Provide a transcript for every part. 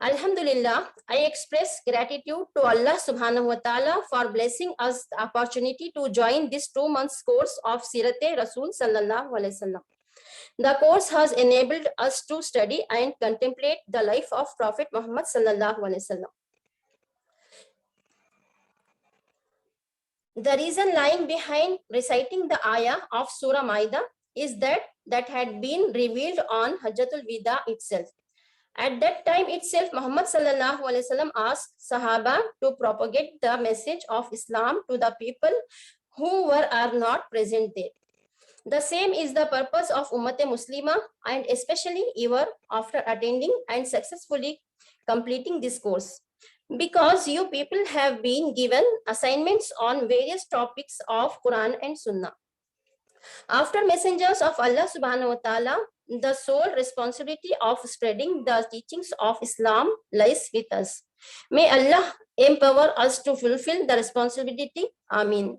Alhamdulillah, I express gratitude to Allah subhanahu wa ta'ala for blessing us the opportunity to join this 2 months course of Sirat-e Rasul sallallahu alaihi wasallam. The course has enabled us to study and contemplate the life of Prophet Muhammad sallallahu alaihi wasallam. The reason lying behind reciting the ayah of Surah Maida is that had been revealed on Hajjatul Wida itself. At that time itself, Muhammad sallallahu alaihi wasallam asked Sahaba to propagate the message of Islam to the people who are not present there. The same is the purpose of Ummat Muslima, and especially ever after attending and successfully completing this course. Because you people have been given assignments on various topics of Quran and Sunnah. After messengers of Allah subhanahu wa ta'ala, the sole responsibility of spreading the teachings of Islam lies with us. May Allah empower us to fulfill the responsibility. Amin.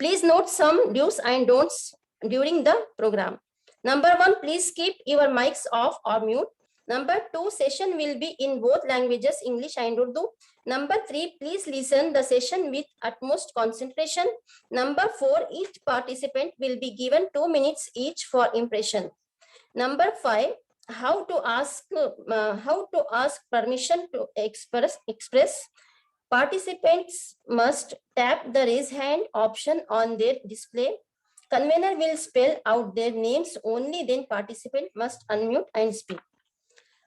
Please note some do's and don'ts during the program. Number 1, please keep your mics off or mute. Number 2, session will be in both languages, English and Urdu. Number 3, please listen the session with utmost concentration. Number 4, each participant will be given 2 minutes each for impression. Number 5, how to ask permission to express. Participants must tap the raise hand option on their display. Convener will spell out their names only, then participant must unmute and speak.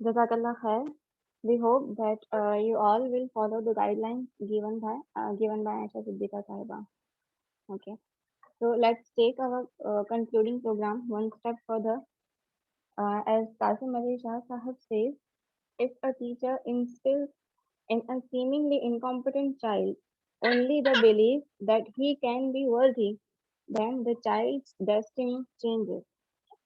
Jazakallah khair. We hope that you all will follow the guidelines given by Aisha Siddiqa Sahiba. Okay. So let's take our concluding program one step further. As Qasim Ali Shah Sahib says, if a teacher instills in a seemingly incompetent child only the belief that he can be worthy, then the child's destiny changes.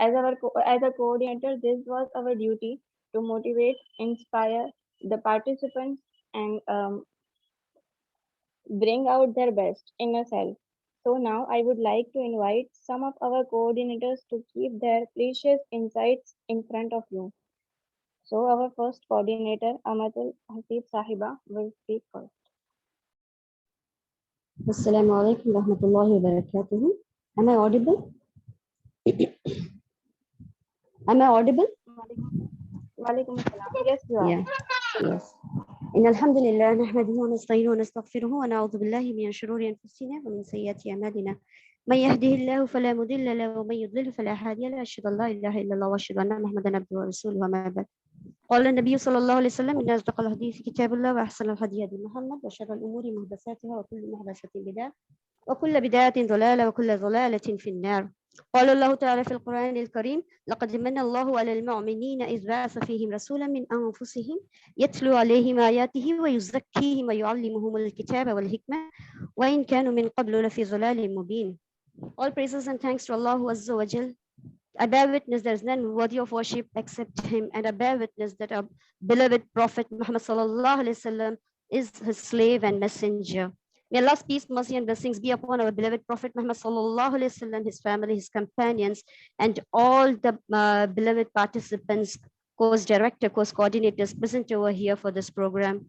As a coordinator, this was our duty to motivate, inspire the participants and bring out their best inner self. So now I would like to invite some of our coordinators to keep their precious insights in front of you. So our first coordinator, Amatul Hasib Sahiba, will speak first. Assalamu alaikum warahmatullahi wabarakatuh. Am I audible? Am I audible? Walaikum assalam. Yes, you are. Yeah. Yes. إن الحمد لله نحمده ونستعينه ونستغفره ونعوذ بالله من شرور أنفسنا ومن سيئات أعمالنا من يهده الله فلا مضل له ومن يضلل فلا هادي له أشهد أن لا إله إلا الله وأشهد أن محمدا عبده ورسوله وما بعد قال النبي صلى الله عليه وسلم إن أصدق الحديث كتاب الله وأحسن الهدي هدي محمد وشر الأمور محدثاتها وكل محدثة بدعة وكل بدعة ضلالة وكل ضلالة في النار. قال الله تعالى في القرآن الكريم لقد من الله على المؤمنين إذ بعث فيهم رسولا من أنفسهم يتلو عليهم آياته ويزكيهم ويعلمهم الكتاب والحكمة وإن كانوا من قبل لفي ضلال مبين. All praises and thanks to Allah Azza wa Jal. I bear witness there is none worthy of worship except Him, and I bear witness that our beloved Prophet Muhammad sallallahu alaihi wasallam is His slave and messenger. May Allah's peace, mercy, and blessings be upon our beloved Prophet Muhammad sallallahu alaihi wasallam, his family, his companions, and all the beloved participants, course director, course coordinators present over here for this program.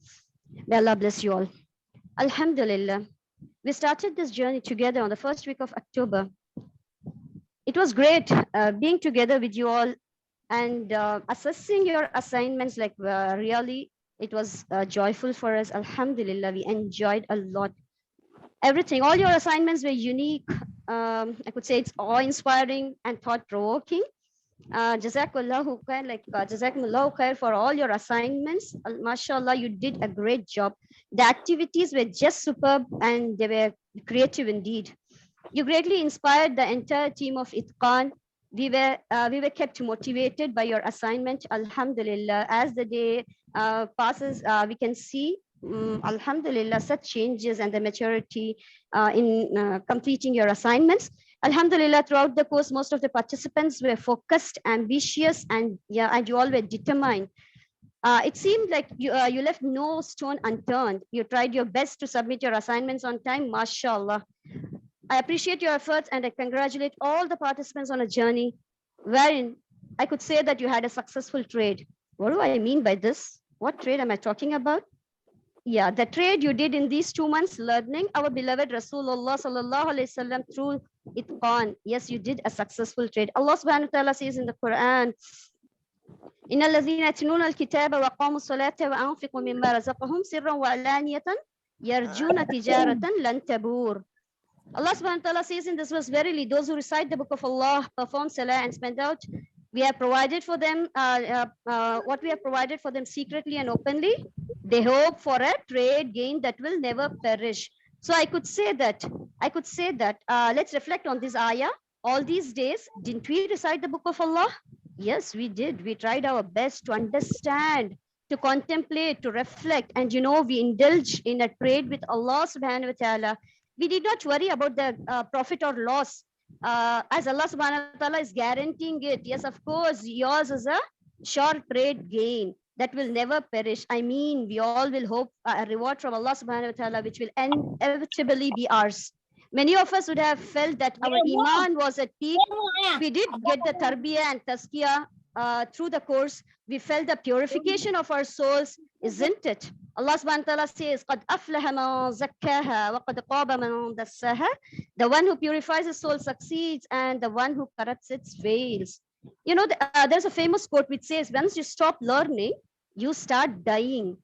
May Allah bless you all. Alhamdulillah. We started this journey together on the first week of October. It was great being together with you all and assessing your assignments. Really, it was joyful for us. Alhamdulillah, we enjoyed a lot. Everything, all your assignments were unique. I could say it's awe-inspiring and thought-provoking. Jazakallahu khair, Jazakumullahu khair for all your assignments. Mashallah, you did a great job. The activities were just superb and they were creative indeed. You greatly inspired the entire team of Itqan. We were kept motivated by your assignment. Alhamdulillah, as the day passes, we can see Alhamdulillah, such changes and the maturity in completing your assignments. Alhamdulillah, throughout the course, most of the participants were focused, ambitious, and you all were determined. It seemed like you left no stone unturned. You tried your best to submit your assignments on time, mashallah. I appreciate your efforts and I congratulate all the participants on a journey wherein I could say that you had a successful trade. What do I mean by this? What trade am I talking about? Yeah, the trade you did in these 2 months learning our beloved Rasulullah sallallahu alaihi wasallam through Itqan. Yes, you did a successful trade. Allah subhanahu wa ta'ala says in the Quran, إن الذين يتلون الكتاب وأقاموا الصلاة وأنفقوا مما رزقهم سرا وعلانية يرجون تجارة لن تبور. Allah subhanahu wa ta'ala says in this verse, verily those who recite the book of Allah, perform salah and spend out, we have provided for them what we have provided for them secretly and openly. They hope for a trade gain that will never perish. So I could say that, let's reflect on this ayah. All these days, didn't we recite the book of Allah? Yes, we did. We tried our best to understand, to contemplate, to reflect. And we indulge in a trade with Allah subhanahu wa ta'ala. We did not worry about the profit or loss. As Allah subhanahu wa ta'ala is guaranteeing it. Yes, of course, yours is a sure trade gain that will never perish. I mean, we all will hope a reward from Allah subhanahu wa ta'ala, which will inevitably be ours. Many of us would have felt that our iman was at peak. We did get the tarbiyah and tazkiyah through the course. We felt the purification of our souls, isn't it? Allah subhanahu wa ta'ala says, قَدْ أَفْلَهَ مَنْ زَكَّاهَا وَقَدْ قَابَ مَنْ دَسَّاهَا. The one who purifies his soul succeeds, and the one who corrupts it fails. There's a famous quote which says, once you stop learning, you start dying.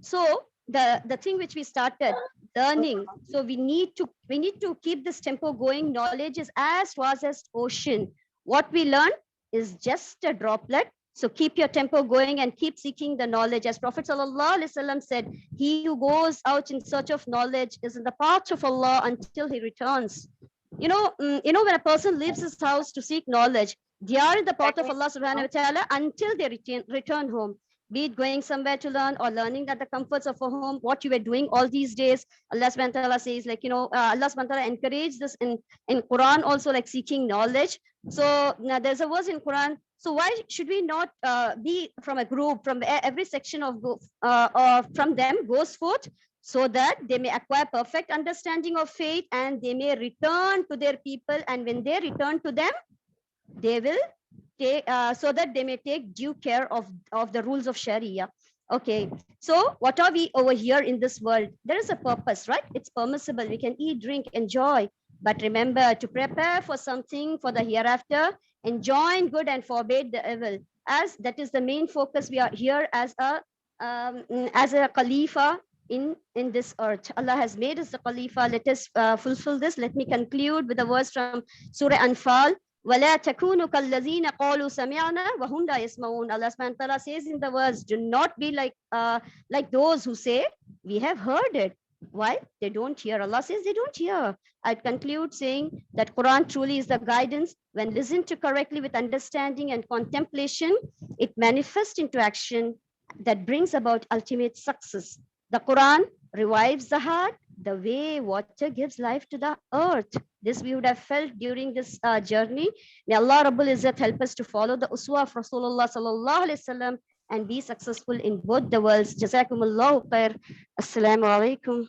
So the thing which we started learning, so we need to keep this tempo going. Knowledge is as vast as ocean. What we learn is just a droplet. So keep your tempo going and keep seeking the knowledge. As Prophet ﷺ said, he who goes out in search of knowledge is in the path of Allah until he returns. When a person leaves his house to seek knowledge, they are in the path of Allah subhanahu wa ta'ala until they return home. be it going somewhere to learn or learning at the comforts of a home, what you were doing all these days. Allah subhanahu wa ta'ala says, like, Allah subhanahu wa ta'ala encouraged this in Quran also, like seeking knowledge. So now there's a verse in Quran. So why should we not be from a group, from every section of from them goes forth, so that they may acquire perfect understanding of faith and they may return to their people. And when they return to them, they will take, so that they may take due care of the rules of Sharia. Okay, so what are we over here in this world? There is a purpose, right? It's permissible. We can eat, drink, enjoy. But remember to prepare for something for the hereafter, enjoin good and forbid the evil. As that is the main focus. We are here as a Khalifa in this earth. Allah has made us the Khalifa. Let us fulfill this. Let me conclude with a verse from Surah Anfal. وَلَا تَكُونُوا كَالَّذِينَ قَالُوا سَمِعْنَا وَهُمْ لَا يَسْمَعُونَ. Allah subhanahu wa ta'ala says in the verse, do not be like those who say, we have heard it. Why? They don't hear. Allah says they don't hear. I'd conclude saying that Quran truly is the guidance. When listened to correctly with understanding and contemplation, it manifests into action that brings about ultimate success. The Quran revives the heart the way water gives life to the earth. This we would have felt during this journey. May Allah Rabbul Izzat help us to follow the uswa of Rasulullah sallallahu alaihi wasallam and be successful in both the worlds. Jazakumullahu khair. Assalamu alaikum.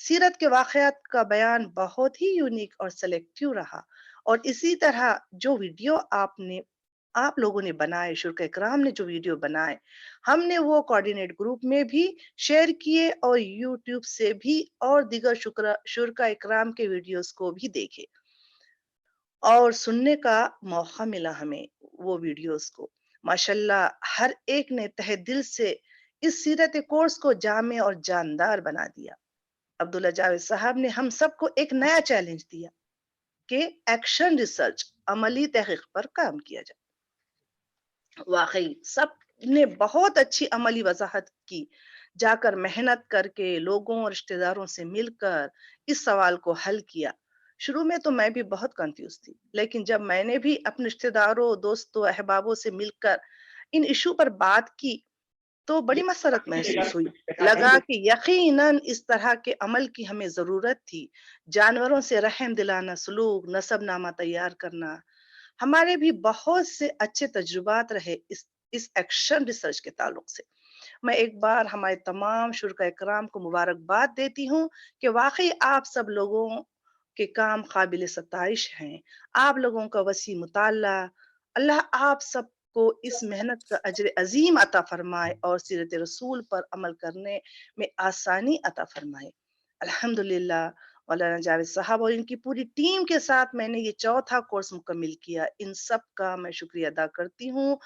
سیرت کے واقعات کا بیان بہت ہی unique اور selective رہا، اور اسی طرح جو ویڈیو آپ لوگوں نے بنائے، شرکا اکرام نے جو ویڈیو بنائے، ہم نے وہ کوآرڈینیٹ گروپ میں بھی شیئر کیے اور یوٹیوب سے بھی اور دیگر شرکا اکرام کے ویڈیوز کو بھی دیکھے اور سننے کا موقع ملا ہمیں وہ ویڈیوز کو۔ ماشاءاللہ ہر ایک نے تہ دل سے اس سیرت کورس کو جامع اور جاندار بنا دیا۔ عبداللہ جاوید صاحب نے ہم سب کو ایک نیا چیلنج دیا کہ ایکشن ریسرچ، عملی تحقیق پر کام کیا جائے۔ واقعی سب نے بہت اچھی عملی وضاحت کی، جا کر محنت کر کے لوگوں اور رشتہ داروں سے مل کر اس سوال کو حل کیا۔ شروع میں تو میں بھی بہت کنفیوز تھی، لیکن جب میں نے بھی اپنے رشتہ داروں، دوستوں، احبابوں سے مل کر ان ایشو پر بات کی تو بڑی مسرت محسوس ہوئی۔ لگا کہ یقیناً اس طرح کے عمل کی ہمیں ضرورت تھی۔ جانوروں سے رحم دلانہ سلوک، نسب نامہ تیار کرنا، ہمارے بھی بہت سے اچھے تجربات رہے اس ایکشن ریسرچ کے تعلق سے۔ میں ایک بار ہمارے تمام شرکا اکرام کو مبارکباد دیتی ہوں کہ واقعی آپ سب لوگوں کے کام قابل ستائش ہیں۔ آپ لوگوں کا وسیع مطالعہ، اللہ آپ سب کو اس محنت کا اجر عظیم عطا فرمائے اور سیرت رسول پر عمل کرنے میں آسانی عطا فرمائے۔ الحمدللہ مولانا جاوید صاحب اور ان کی پوری ٹیم کے ساتھ میں نے یہ چوتھا کورس مکمل کیا۔ ان سب کا میں شکریہ ادا کرتی ہوں۔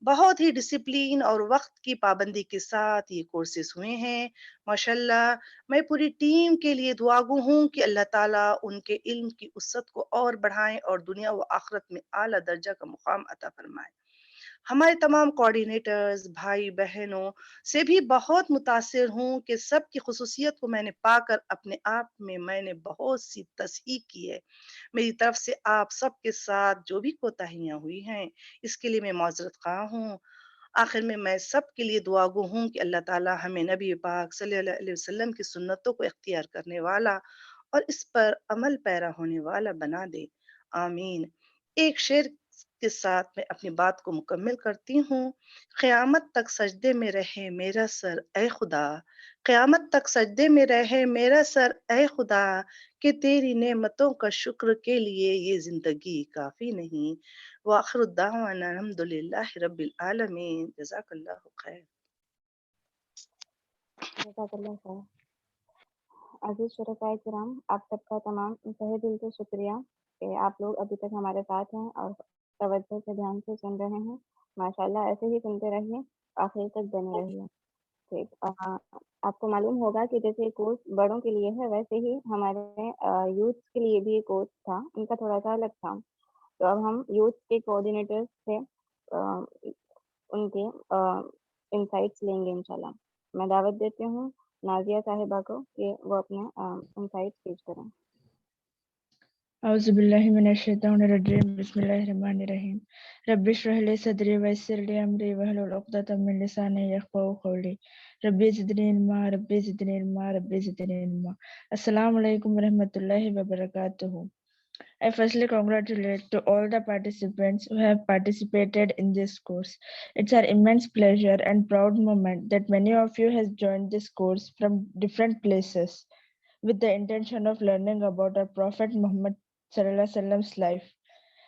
بہت ہی ڈسپلین اور وقت کی پابندی کے ساتھ یہ کورسز ہوئے ہیں۔ ماشاءاللہ میں پوری ٹیم کے لیے دعا گو ہوں کہ اللہ تعالیٰ ان کے علم کی وسعت کو اور بڑھائیں اور دنیا و آخرت میں اعلیٰ درجہ کا مقام عطا فرمائے۔ ہمارے تمام کوآرڈینیٹرز، بھائی بہنوں سے بھی بہت متاثر ہوں کہ سب کی خصوصیت کو میں نے پا کر اپنے آپ میں نے بہت سی تصحیح کی ہے۔ میری طرف سے آپ سب کے ساتھ جو بھی کوتاہیاں ہوئی ہیں اس کے لیے میں معذرت خواہ ہوں۔ آخر میں سب کے لیے دعا گو ہوں کہ اللہ تعالیٰ ہمیں نبی پاک صلی اللہ علیہ وسلم کی سنتوں کو اختیار کرنے والا اور اس پر عمل پیرا ہونے والا بنا دے، آمین۔ ایک شعر کے ساتھ میں اپنی بات کو مکمل کرتی ہوں۔ قیامت تک سجدے میں رہے میرا سر اے خدا، قیامت تک سجدے میں رہے میرا سر اے خدا، کہ تیری نعمتوں کا شکر کے لیے یہ زندگی کافی نہیں۔ وآخر الدعوانا الحمدللہ رب العالمین۔ جزاک اللہ خیر۔ جزاک اللہ خیر۔ عزیز شرکائے کرام، آپ سب کا تمام تہہ دل سے شکریہ کہ آپ لوگ ابھی تک ہمارے ساتھ ہیں اور توجہ سے دھیان سے سن رہے ہیں۔ ماشاءاللہ ایسے ہی سنتے رہیے، آخر تک بنے رہیے۔ ٹھیک، آپ کو معلوم ہوگا کہ جیسے کورس بڑوں کے لیے ہے ویسے ہی ہمارے یوتھ کے لیے بھی کورس تھا، ان کا تھوڑا سا الگ تھا۔ تو اب ہم یوتھ کے کوآرڈینیٹر سے ان کے انسائٹس لیں گے انشاءاللہ۔ میں دعوت دیتی ہوں نازیہ صاحبہ کو کہ وہ اپنے انسائٹس پیش کریں۔ اعوذ باللہ من الشیطان الرجیم، بسم اللہ الرحمن الرحیم۔ رب اشرح لی صدری ویسر لی امری واحلل عقدۃ من لسانی یفقہوا قولی، ربی زدنی علما ربی زدنی علما ربی زدنی علما۔ السلام علیکم ورحمۃ اللہ وبرکاتہ۔ I firstly congratulate to all the participants who have participated in this course. It's our immense pleasure and proud moment that many of you has joined this course from different places with the intention of learning about our Prophet Muhammad Sallallahu Alaihi Wasallam's life.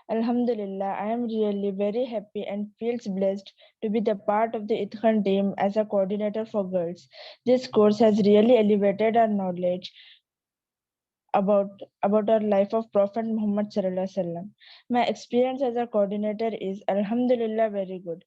Alhamdulillah, I am really very happy and feels blessed to be the part of the Itqan team as a coordinator for girls. This course has really elevated our knowledge about our life of Prophet Muhammad Sallallahu Alaihi Wasallam. My experience as a coordinator is Alhamdulillah very good.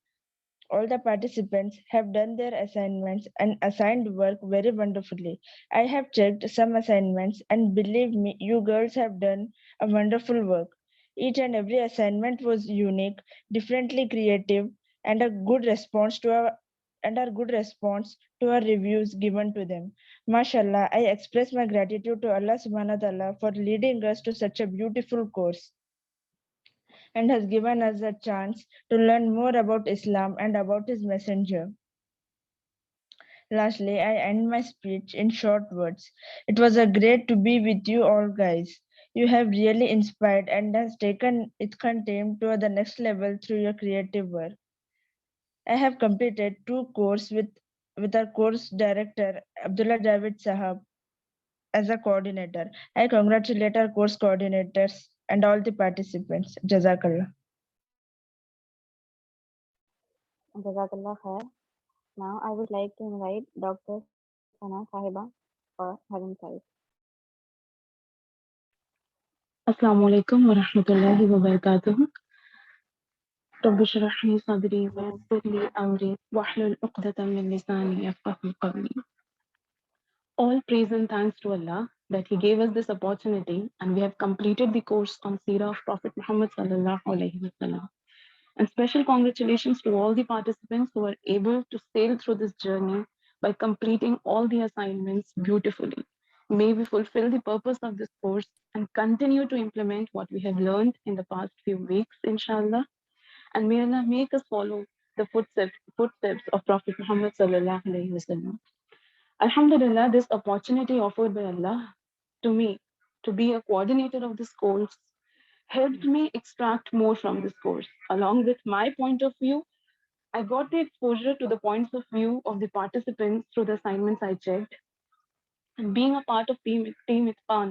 All the participants have done their assignments and assigned work very wonderfully. I have checked some assignments and believe me, you girls have done a wonderful work. Each and every assignment was unique, differently creative, and a good response to our reviews given to them. Mashallah, I express my gratitude to Allah subhanahu wa ta'ala for leading us to such a beautiful course and has given us a chance to learn more about Islam and about his messenger. Lastly, I end my speech in short words. It was a great to be with you all guys. You have really inspired and has taken Itqan team to the next level through your creative work. I have completed 2 courses with our course director, Abdullah Javid Sahab. as a coordinator. I congratulate our course coordinators and all the participants. Jazakallah. Jazakallah khair. Now I would like to invite Dr. Sana Sahiba for her insights. السلام علیکم ورحمۃ اللہ وبرکاتہ. رب اشرح لي صدري ويسر لي امري واحلل عقدة من لساني يفقهوا قولي. All praise and thanks to Allah that He gave us this opportunity and we have completed the course on Seerah of Prophet Muhammad sallallahu alaihi wasallam. And special congratulations to all the participants who were able to sail through this journey by completing all the assignments beautifully. May we fulfill the purpose of this course and continue to implement what we have learned in the past few weeks, inshallah. And may Allah make us follow the footsteps of Prophet Muhammad sallallahu alaihi wasallam. Alhamdulillah, this opportunity offered by Allah to me to be a coordinator of this course helped me extract more from this course. Along with my point of view, I got the exposure to the points of view of the participants through the assignments I checked. And being a part of Team Itqan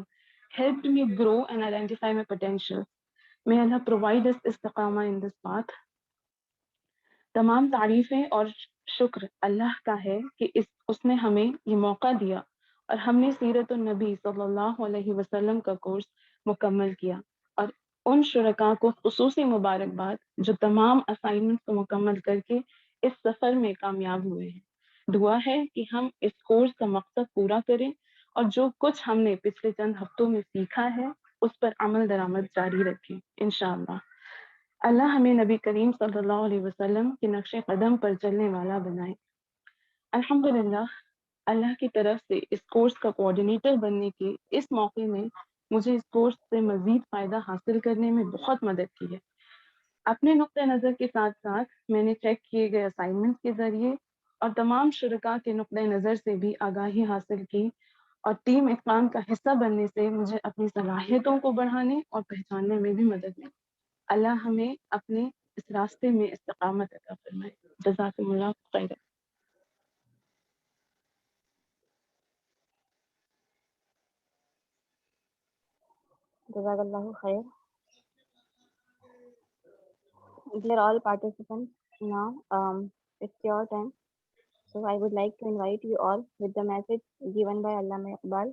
helped me grow and identify my potential. May Allah provide us istiqama in this path. تمام تعریفیں اور شکر اللہ کا ہے کہ اس نے ہمیں یہ موقع دیا اور ہم نے سیرت النبی صلی اللہ علیہ وسلم کا کورس مکمل کیا، اور ان شرکاء کو خصوصی مبارکباد جو تمام اسائنمنٹ کو مکمل کر کے اس سفر میں کامیاب ہوئے ہیں۔ دعا ہے کہ ہم اس کورس کا مقصد پورا کریں اور جو کچھ ہم نے پچھلے چند ہفتوں میں سیکھا ہے اس پر عمل درآمد جاری رکھیں انشاءاللہ۔ اللہ ہمیں نبی کریم صلی اللہ علیہ وسلم کے نقش قدم پر چلنے والا بنائے۔ الحمدللہ، اللہ کی طرف سے اس کورس کا کوآرڈینیٹر بننے کے اس موقع میں مجھے اس کورس سے مزید فائدہ حاصل کرنے میں بہت مدد کی ہے۔ اپنے نقطہ نظر کے ساتھ ساتھ میں نے چیک کیے گئے اسائنمنٹ کے ذریعے اور تمام شرکاء کے نقطہ نظر سے بھی آگاہی حاصل کی، اور ٹیم اقوام کا حصہ بننے سے مجھے اپنی صلاحیتوں کو بڑھانے اور پہچاننے میں بھی مدد ملی۔ اللہ ہمیں اپنے اس راستے میں استقامت عطا فرمائے۔ جزاکم اللہ خیر۔ Jazakallah khair. Dear all participants, now it's your turn. So I would like to invite you all with the message given by Allama Iqbal.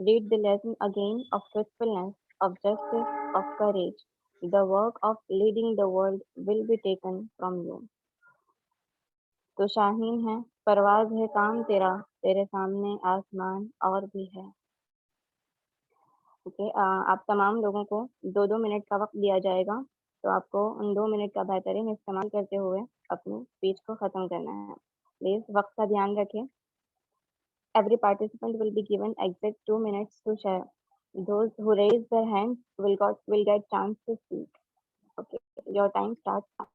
Read the lesson again of truthfulness, of justice, of courage. The work of leading the world will be taken from you. تو شاہین ہے پرواز ہے کام تیرا، تیرے سامنے آسمان اور بھی ہے۔ آپ تمام لوگوں کو 2 منٹ کا وقت دیا جائے گا، تو آپ کو ان 2 منٹ کا بہترین استعمال کرتے ہوئے اپنی اسپیچ کو ختم کرنا ہے۔ پلیز وقت کا دھیان رکھیں۔ Every participant will be given exact 2 minutes to share. Those who raise their hands will get chance to speak. Okay, your time starts now.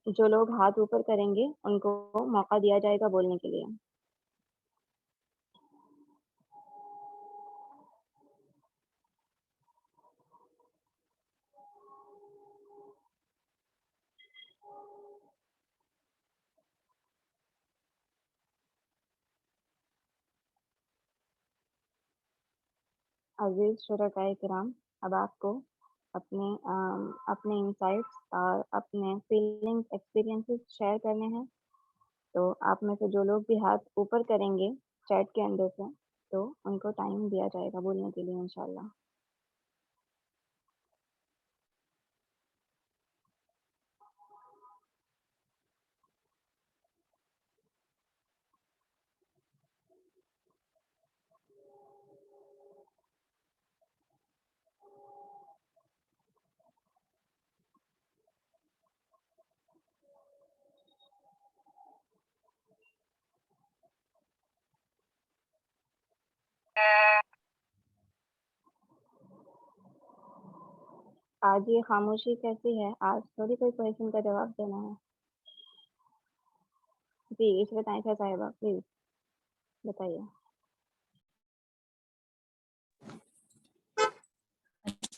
جو لوگ ہاتھ اوپر کریں گے ان کو موقع دیا جائے گا بولنے کے لیے۔ عزیز شرکائے کرام، اب آپ کو اپنے انسائٹس اور اپنے فیلنگز ایکسپیرینسز شیئر کرنے ہیں۔ تو آپ میں سے جو لوگ بھی ہاتھ اوپر کریں گے چیٹ کے اندر سے، تو ان کو ٹائم دیا جائے گا بولنے کے لیے انشاءاللہ۔ آج یہ خاموشی کیسی ہے؟ آج تھوڑی کوئی کویشچن کا جواب دینا ہے۔ جی عشرت عائشہ صاحبہ پلیز بتائیے۔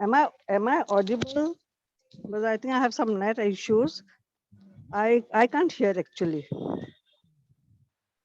Am I audible? Because I think I have some net issues. I can't hear actually.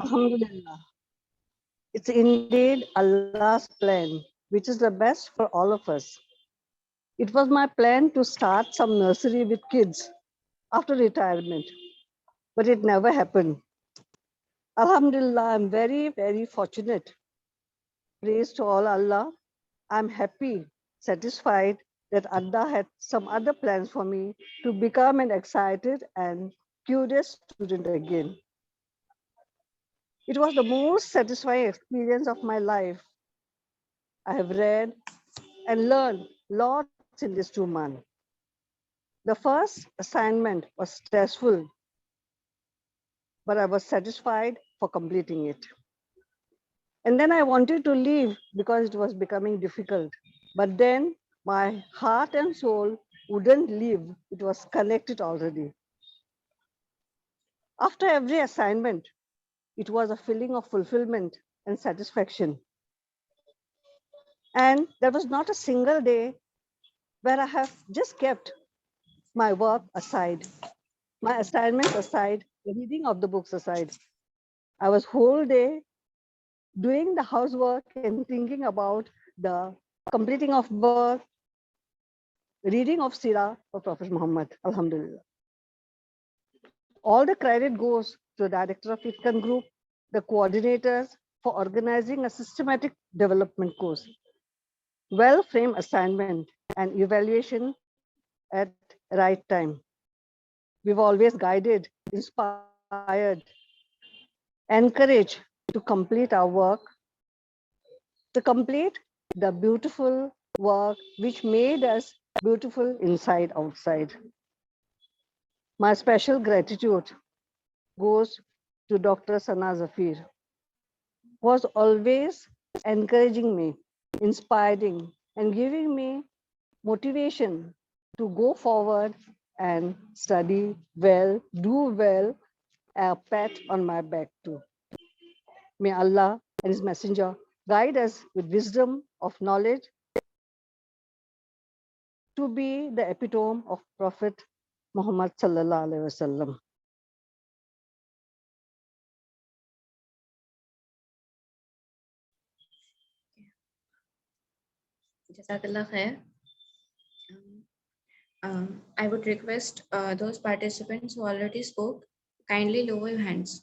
Alhamdulillah. It's indeed Allah's plan, which is the best for all of us. It was my plan to start some nursery with kids after retirement, but it never happened. Alhamdulillah, I'm very, very fortunate. Praise to all Allah. I'm happy, satisfied that Allah had some other plans for me to become an excited and curious student again. It was the most satisfying experience of my life. I have read and learned lots in this 2 months. The first assignment was stressful, but I was satisfied for completing it. And then I wanted to leave because it was becoming difficult. But then my heart and soul wouldn't leave. It was connected already. After every assignment, it was a feeling of fulfillment and satisfaction. And there was not a single day where I have just kept my work aside, my assignments aside, the reading of the books aside. I was whole day doing the housework and thinking about the completing of work, reading of Sirah of Prophet Muhammad, Alhamdulillah. All the credit goes to the director of ITCAN group, the coordinators for organizing a systematic development course, well-framed assignment and evaluation at right time. We've always guided, inspired, encouraged to complete our work, to complete the beautiful work which made us beautiful inside, outside. My special gratitude goes to Dr. Sana Zafir, who was always encouraging me, inspiring, and giving me motivation to go forward and study well, do well, a pat on my back too. May Allah and His Messenger guide us with wisdom of knowledge to be the epitome of Prophet Muhammad sallallahu alaihi wasallam. Jazakallah khair. I would request those participants who already spoke, kindly lower your hands.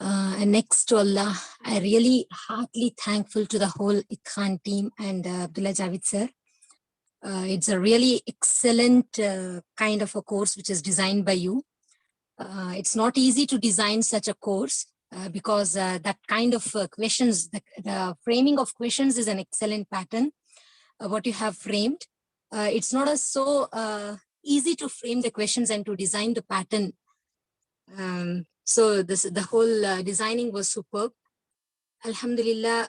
And next to Allah, I really heartily thankful to the whole Itqan team and Abdullah Javed sir. It's a really excellent kind of a course which is designed by you. It's not easy to design such a course because that kind of questions, the framing of questions is an excellent pattern. What you have framed, it's not so easy to frame the questions and to design the pattern. So the whole designing was superb. Alhamdulillah.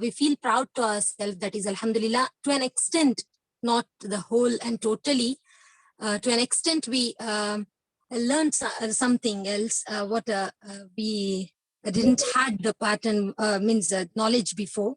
we feel proud to ourselves, that is alhamdulillah, to an extent, not the whole and totally, to an extent we learned something else what we didn't had the pattern means knowledge before.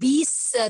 20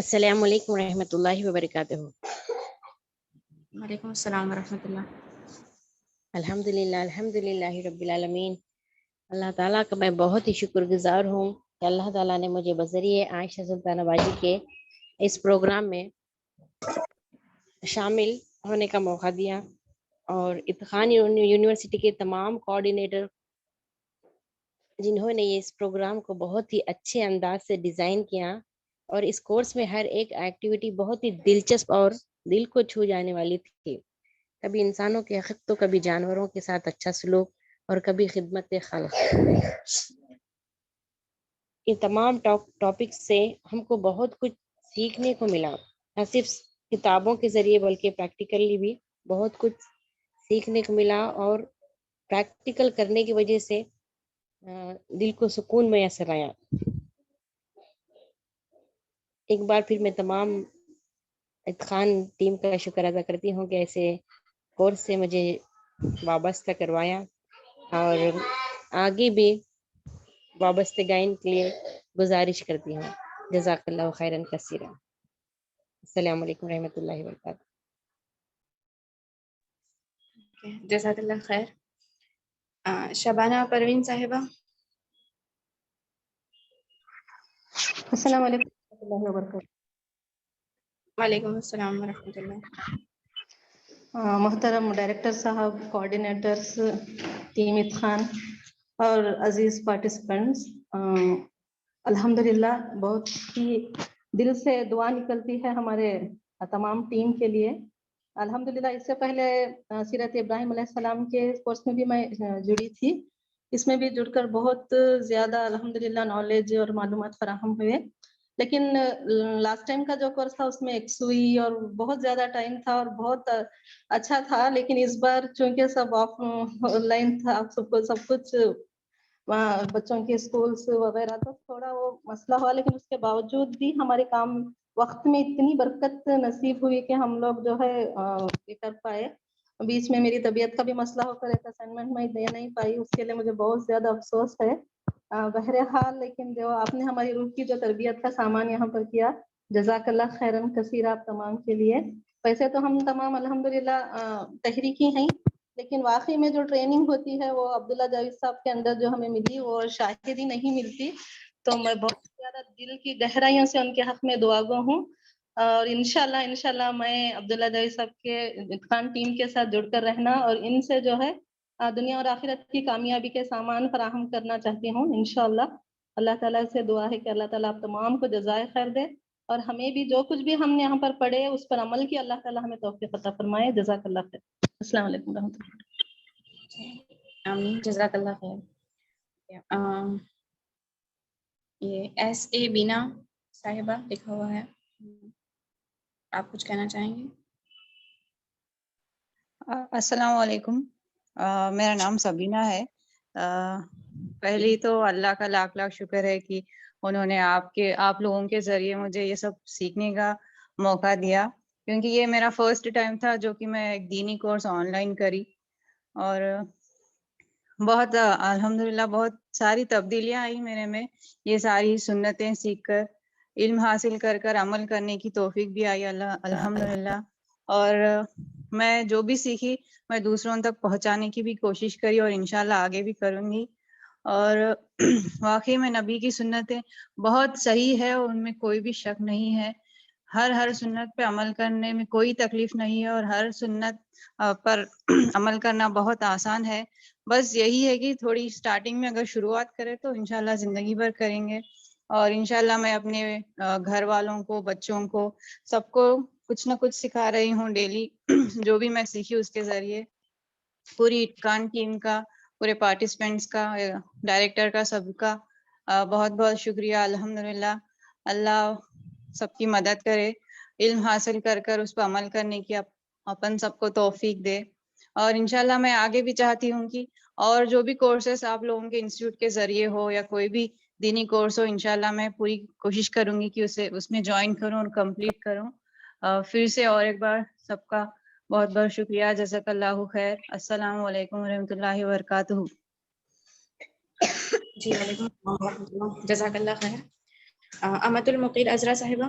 السلام علیکم ورحمۃ اللہ وبرکاتہ. وعلیکم السلام ورحمۃ اللہ. الحمد للہ رب العالمین. اللہ تعالیٰ کا میں بہت ہی شکر گزار ہوں کہ اللہ تعالیٰ نے مجھے بذریعہ عائشہ سلطانہ باجی کے اس پروگرام میں شامل ہونے کا موقع دیا، اور اتخان یونیورسٹی کے تمام کوآرڈینیٹر جنہوں نے اس پروگرام کو بہت ہی اچھے انداز سے ڈیزائن کیا، اور اس کورس میں ہر ایک ایکٹیویٹی بہت ہی دلچسپ اور دل کو چھو جانے والی تھی. کبھی انسانوں کے حق تو کبھی جانوروں کے ساتھ اچھا سلوک اور کبھی خدمت خلق. ان تمام ٹاپکس سے ہم کو بہت کچھ سیکھنے کو ملا، نہ صرف کتابوں کے ذریعے بلکہ پریکٹیکلی بھی بہت کچھ سیکھنے کو ملا، اور پریکٹیکل کرنے کی وجہ سے دل کو سکون میسر آیا. ایک بار پھر میں تمام اتخان ٹیم کا شکر ادا کرتی ہوں کہ ایسے کورس سے مجھے وابستہ کروایا، اور آگے بھی وابستہ گائن کے لیے گزارش کرتی ہوں. جزاک اللہ خیرا کثیرا. السلام علیکم ورحمۃ اللہ وبرکاتہ. جزاک اللہ خیر. شبانہ پروین صاحبہ. السلام علیکم ورحمۃ اللہ وبرکاتہ. وعلیکم السلام ورحمۃ اللہ. محترم ڈائریکٹر صاحب، کوآرڈینیٹرس، ٹیم اتخان اور عزیز پارٹیسپینٹس، الحمدللہ بہت ہی دل سے دعا نکلتی ہے ہمارے تمام ٹیم کے لیے. الحمدللہ اس سے پہلے سیرت ابراہیم علیہ السلام کے کورس میں بھی میں جڑی تھی. اس میں بھی جڑ کر بہت زیادہ الحمدللہ نالج اور معلومات فراہم ہوئے. لیکن لاسٹ ٹائم کا جو کورس تھا اس میں یکسوئی اور بہت زیادہ ٹائم تھا اور بہت اچھا تھا. لیکن اس بار چونکہ سب آن لائن تھا، سب کچھ بچوں کے اسکولس وغیرہ، تو تھوڑا وہ مسئلہ ہوا. لیکن اس کے باوجود بھی ہمارے کام وقت میں اتنی برکت نصیب ہوئی کہ ہم لوگ جو ہے یہ کر پائے. بیچ میں میری طبیعت کا بھی مسئلہ ہو کر ایک اسائنمنٹ میں دے نہیں پائی، اس کے لیے مجھے بہت زیادہ افسوس ہے. بہرحال لیکن جو آپ نے ہماری روح کی جو تربیت کا سامان یہاں پر کیا، جزاک اللہ خیرن کثیر آپ تمام کے لیے. ویسے تو ہم تمام الحمدللہ تحریکی ہیں، لیکن واقعی میں جو ٹریننگ ہوتی ہے وہ عبداللہ جاوید صاحب کے اندر جو ہمیں ملی وہ شاید ہی نہیں ملتی. تو میں بہت زیادہ دل کی گہرائیوں سے ان کے حق میں دعا گو ہوں، اور انشاءاللہ میں عبداللہ جاوید صاحب کے اتخان ٹیم کے ساتھ جڑ کر رہنا اور ان سے جو ہے دنیا اور آخرت کی کامیابی کے سامان فراہم کرنا چاہتی ہوں انشاءاللہ. اللہ تعالیٰ سے دعا ہے کہ اللہ تعالیٰ آپ تمام کو جزائے خیر دے، اور ہمیں بھی جو کچھ بھی ہم نے یہاں پر پڑھے اس پر عمل کی اللہ تعالیٰ ہمیں توفیق عطا فرمائے. جزاک اللہ خیر. السلام علیکم ورحمۃ اللہ. آمین. جزاک اللہ خیر. یہ ایس اے بینا صاحبہ لکھا ہوا ہے، آپ کچھ کہنا چاہیں گے؟ السلام علیکم. میرا نام سبینہ ہے. پہلی تو اللہ کا لاکھ لاکھ شکر ہے کہ انہوں نے آپ لوگوں کے ذریعے مجھے یہ سب سیکھنے کا موقع دیا، کیونکہ یہ میرا فرسٹ ٹائم تھا جو کہ میں ایک دینی کورس آن لائن کری، اور بہت الحمدللہ بہت ساری تبدیلیاں آئی میرے میں. یہ ساری سنتیں سیکھ کر، علم حاصل کر عمل کرنے کی توفیق بھی آئی الحمدللہ. اور میں جو بھی سیکھی میں دوسروں تک پہنچانے کی بھی کوشش کری، اور انشاءاللہ آگے بھی کروں گی. اور واقعی میں نبی کی سنتیں بہت صحیح ہے، ان میں کوئی بھی شک نہیں ہے. ہر سنت پہ عمل کرنے میں کوئی تکلیف نہیں ہے، اور ہر سنت پر عمل کرنا بہت آسان ہے. بس یہی ہے کہ تھوڑی سٹارٹنگ میں اگر شروعات کرے تو انشاءاللہ زندگی بھر کریں گے. اور انشاءاللہ میں اپنے گھر والوں کو، بچوں کو، سب کو کچھ نہ کچھ سکھا رہی ہوں ڈیلی. جو بھی میں سیکھی اس کے ذریعے پوری اتقان ٹیم کا، پورے پارٹیسپینٹس کا، ڈائریکٹر کا، سب کا بہت بہت شکریہ. الحمدللہ. اللہ سب کی مدد کرے، علم حاصل کر اس پر عمل کرنے کی اپن سب کو توفیق دے. اور انشاءاللہ میں آگے بھی چاہتی ہوں کہ اور جو بھی کورسز آپ لوگوں کے انسٹیٹیوٹ کے ذریعے ہو یا کوئی بھی دینی کورس ہو، انشاءاللہ میں پوری کوشش کروں گی کہ اس میں جوائن کروں اور کمپلیٹ کروں. پھر سے اور ایک بار سب کا بہت بہت شکریہ. جزاک اللہ خیر. السلام علیکم ورحمۃ اللہ وبرکاتہ. جی وعلیکم السلام ورحمۃ اللہ. جزاک اللہ خیر. امت المقیر عذرا صاحبہ.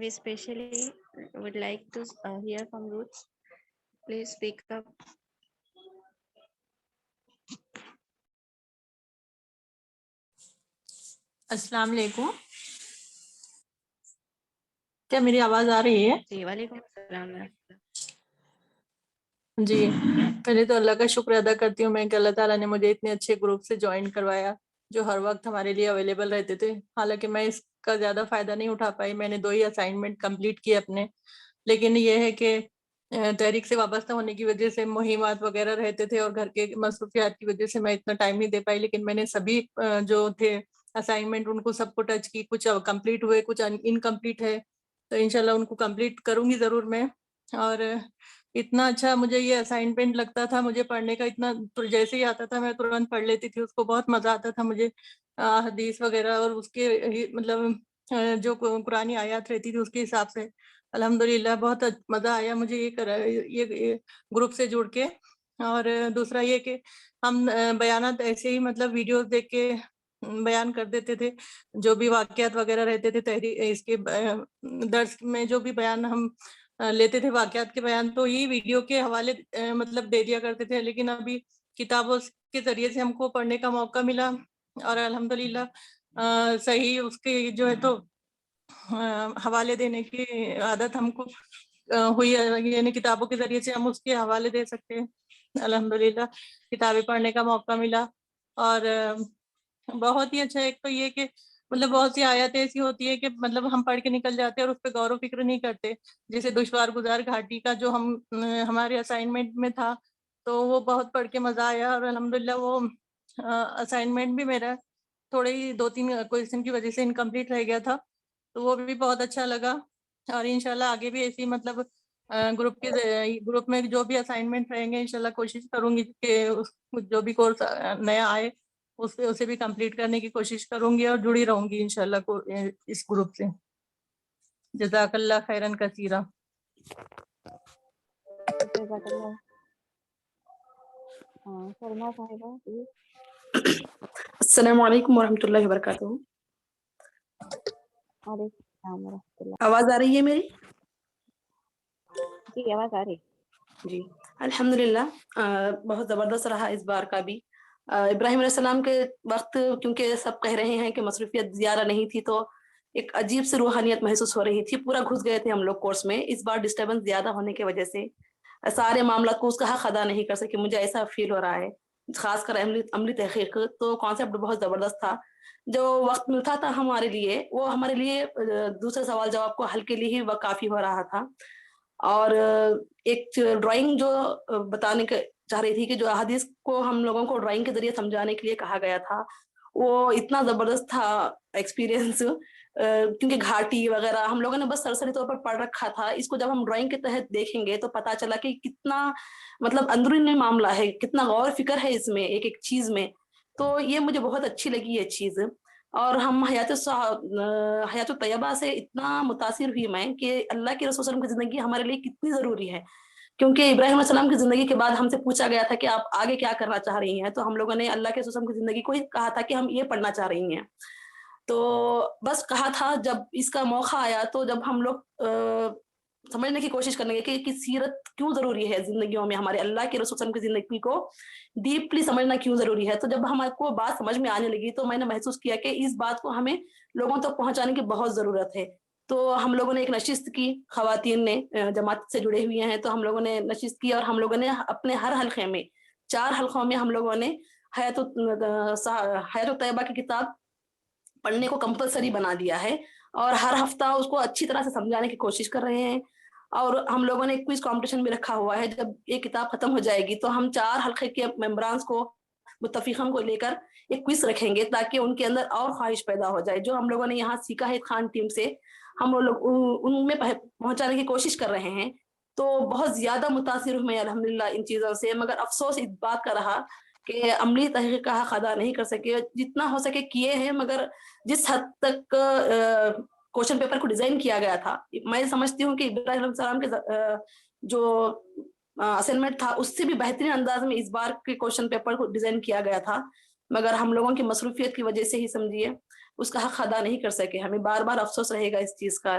We especially would like to hear from Ruth. Please speak up. السلام علیکم. کیا میری آواز آ رہی ہے؟ جی وعلیکم السلام. جی پہلے تو اللہ کا شکر ادا کرتی ہوں میں کہ اللہ تعالیٰ نے مجھے اتنے اچھے گروپ سے جوائن کروایا جو ہر وقت ہمارے لیے اویلیبل رہتے تھے. حالانکہ میں اس کا زیادہ فائدہ نہیں اٹھا پائی. میں نے 2 ہی اسائنمنٹ کمپلیٹ کیے اپنے. لیکن یہ ہے کہ تحریک سے وابستہ ہونے کی وجہ سے مہمات وغیرہ رہتے تھے اور گھر کے مصروفیات کی وجہ سے میں اتنا ٹائم نہیں دے پائی. لیکن میں نے سبھی جو تھے اسائنمنٹ ان کو سب کو ٹچ کی. کچھ کمپلیٹ ہوئے, کچھ انکمپلیٹ ہے. تو انشاءاللہ ان کو کمپلیٹ کروں گی ضرور میں. اور اتنا اچھا مجھے یہ اسائنمنٹ لگتا تھا مجھے پڑھنے کا. اتنا جیسے ہی آتا تھا میں ترنت پڑھ لیتی تھی اس کو. بہت مزہ آتا تھا مجھے حدیث وغیرہ اور اس کے مطلب جو قرآنی آیات رہتی تھی اس کے حساب سے. الحمدللہ بہت مزہ آیا مجھے یہ گروپ سے جڑ کے. اور دوسرا یہ کہ ہم بیانات ایسے ہی مطلب ویڈیوز دیکھ کے بیان کر دیتے تھے. جو بھی واقعات وغیرہ رہتے تھے تحریر اس کے درس میں جو بھی بیان ہم لیتے تھے واقعات کے بیان تو یہ ویڈیو کے حوالے مطلب دے دیا کرتے تھے. لیکن ابھی کتابوں کے ذریعے سے ہم کو پڑھنے کا موقع ملا اور الحمدللہ صحیح اس کے جو ہے تو حوالے دینے کی عادت ہم کو ہوئی ہے. یعنی کتابوں کے ذریعے سے ہم اس کے حوالے دے سکتے ہیں. الحمدللہ کتابیں پڑھنے کا موقع ملا اور بہت ہی اچھا. ایک تو یہ کہ مطلب بہت سی آیات ایسی ہوتی ہے کہ مطلب ہم پڑھ کے نکل جاتے ہیں اور اس پہ غور و فکر نہیں کرتے. جیسے دشوار گزار گھاٹی کا جو ہمارے اسائنمنٹ میں تھا تو وہ بہت پڑھ کے مزہ آیا. اور الحمدللہ وہ اسائنمنٹ بھی میرا تھوڑے ہی 2-3 کوئسچن کی وجہ سے انکمپلیٹ رہ گیا تھا. تو وہ بھی بہت اچھا لگا. اور انشاءاللہ آگے بھی ایسی مطلب گروپ میں جو بھی اسائنمنٹ رہیں گے انشاءاللہ کوشش کروں گی کہ جو بھی کورس نیا آئے اسے بھی کمپلیٹ کرنے کی کوشش کروں گی اور جڑی رہوں گی انشاءاللہ اس گروپ سے. جزاک اللہ خیرن کثیرہ. جزاک اللہ. سلمیٰ صاحبہ پلیز. السلام علیکم ورحمۃ اللہ وبرکاتہ. وعلیکم السلام ورحمۃ اللہ. آواز آ رہی ہے میری؟ جی آواز آ رہی. جی الحمدللہ بہت زبردست رہا اس بار کا بھی. ابراہیم علیہ السلام کے وقت کیونکہ سب کہہ رہے ہیں کہ مصروفیت زیادہ نہیں تھی تو ایک عجیب سی روحانیت محسوس ہو رہی تھی. پورا گھس گئے تھے ہم لوگ کورس میں. اس بار ڈسٹربنس زیادہ ہونے کی وجہ سے سارے معاملات کو اس کا حق ادا نہیں کر سکے. مجھے ایسا فیل ہو رہا ہے خاص کر عملی تحقیق. تو کانسیپٹ بہت زبردست تھا. جو وقت ملتا تھا ہمارے لیے وہ ہمارے لیے دوسرے سوال جواب کو حل کے لیے ہی کافی ہو رہا تھا. اور ایک ڈرائنگ جو بتانے کا چاہ رہی تھی کہ جو احادیث کو ہم لوگوں کو ڈرائنگ کے ذریعے سمجھانے کے لیے کہا گیا تھا وہ اتنا زبردست تھا ایکسپیرینس. کیونکہ گھاٹی وغیرہ ہم لوگوں نے بس سرسری طور پر پڑھ رکھا تھا. اس کو جب ہم ڈرائنگ کے تحت دیکھیں گے تو پتا چلا کہ کتنا مطلب اندرونی معاملہ ہے, کتنا غور فکر ہے اس میں ایک ایک چیز میں. تو یہ مجھے بہت اچھی لگی یہ چیز. اور ہم حیات طیبہ سے اتنا متاثر ہوئی میں کہ اللہ کے رسول صلی اللہ علیہ وسلم کی زندگی ہمارے لیے کتنی ضروری ہے. کیونکہ ابراہیم علیہ السلام کی زندگی کے بعد ہم سے پوچھا گیا تھا کہ آپ آگے کیا کرنا چاہ رہی ہیں, تو ہم لوگوں نے اللہ کے رسول صلی اللہ علیہ وسلم کی زندگی کو ہی کہا تھا کہ ہم یہ پڑھنا چاہ رہی ہیں. تو بس کہا تھا جب اس کا موقع آیا تو جب ہم لوگ سمجھنے کی کوشش کریں گے کہ سیرت کیوں ضروری ہے زندگیوں میں, ہمارے اللہ کے رسول صلی اللہ علیہ وسلم کی زندگی کو ڈیپلی سمجھنا کیوں ضروری ہے. تو جب ہمارے کو بات سمجھ میں آنے لگی تو میں نے محسوس کیا کہ اس بات کو ہمیں لوگوں تک پہنچانے کی بہت ضرورت ہے. تو ہم لوگوں نے ایک نشست کی, خواتین نے جماعت سے جڑے ہوئے ہیں تو ہم لوگوں نے نشست کی اور ہم لوگوں نے اپنے ہر حلقے میں 4 حلقوں میں ہم لوگوں نے حیات طیبہ کی کتاب پڑھنے کو کمپلسری بنا دیا ہے اور ہر ہفتہ اس کو اچھی طرح سے سمجھانے کی کوشش کر رہے ہیں. اور ہم لوگوں نے ایک کوئز کمپٹیشن بھی رکھا ہوا ہے. جب یہ کتاب ختم ہو جائے گی تو ہم 4 حلقے کے ممبرانس کو متفقین کو لے کر ایک کوئز رکھیں گے تاکہ ان کے اندر اور خواہش پیدا ہو جائے. جو ہم لوگوں نے یہاں سیکھا ہے خان ٹیم سے ہم لوگ ان میں پہنچانے کی کوشش کر رہے ہیں. تو بہت زیادہ متاثر ہوں میں الحمدللہ ان چیزوں سے. مگر افسوس اس بات کا رہا کہ عملی تحقیق کا حق ادا نہیں کر سکے. جتنا ہو سکے کیے ہیں مگر جس حد تک کوشچن پیپر کو ڈیزائن کیا گیا تھا میں سمجھتی ہوں کہ ابراہیم علیہ السلام کے جو اسائنمنٹ تھا اس سے بھی بہترین انداز میں اس بار کے کوشچن پیپر کو ڈیزائن کیا گیا تھا. مگر ہم لوگوں کی مصروفیت کی وجہ سے ہی سمجھیے اس کا حق ادا نہیں کر سکے. ہمیں بار بار افسوس رہے گا اس چیز کا.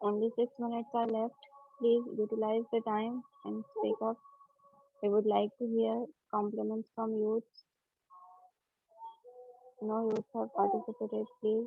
Only 6 minutes are left. Please utilize the time and speak up. We would like to hear compliments from youth. No youth have participated, please.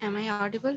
Am I audible?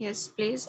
Yes, please.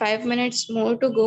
Five minutes more to go.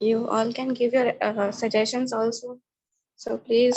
You all can give your suggestions also. So please.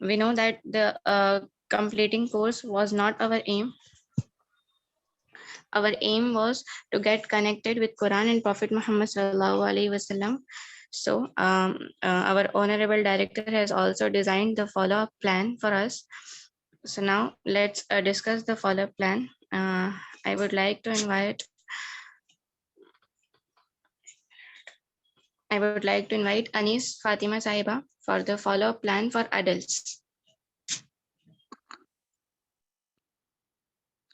We know that the completing course was not our aim. Our aim was to get connected with Quran and Prophet Muhammad sallallahu alaihi wasallam. So our honorable director has also designed the follow-up plan for us. So now let's discuss the follow-up plan. I would like to invite Anis Fatima Saiba for the follow-up plan for adults.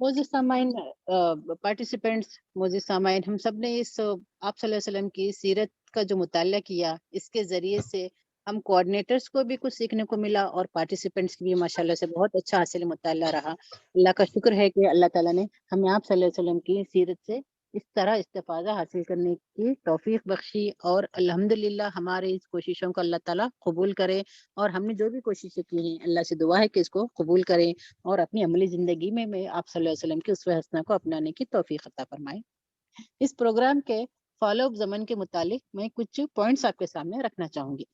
موجود سامعین participants موجود سامعین ہم سب نے اس آپ صلی اللہ علیہ وسلم کی سیرت کا جو مطالعہ کیا اس کے ذریعے سے ہم کوآرڈینیٹرز کو بھی کچھ سیکھنے کو ملا اور پارٹیسپینٹس کی بھی ماشاءاللہ سے بہت اچھا حاصل مطالعہ رہا. اللہ کا شکر ہے کہ اللہ تعالیٰ نے ہمیں آپ صلی اللہ علیہ وسلم کی سیرت سے اس طرح استفادہ حاصل کرنے کی توفیق بخشی اور الحمدللہ ہمارے اس کوششوں کو اللہ تعالیٰ قبول کرے اور ہم نے جو بھی کوششیں کی ہیں اللہ سے دعا ہے کہ اس کو قبول کریں اور اپنی عملی زندگی میں آپ صلی اللہ علیہ وسلم کی اسوہ حسنہ کو اپنانے کی توفیق عطا فرمائے. اس پروگرام کے فالو اپ زمن کے متعلق میں کچھ پوائنٹس آپ کے سامنے رکھنا چاہوں گی.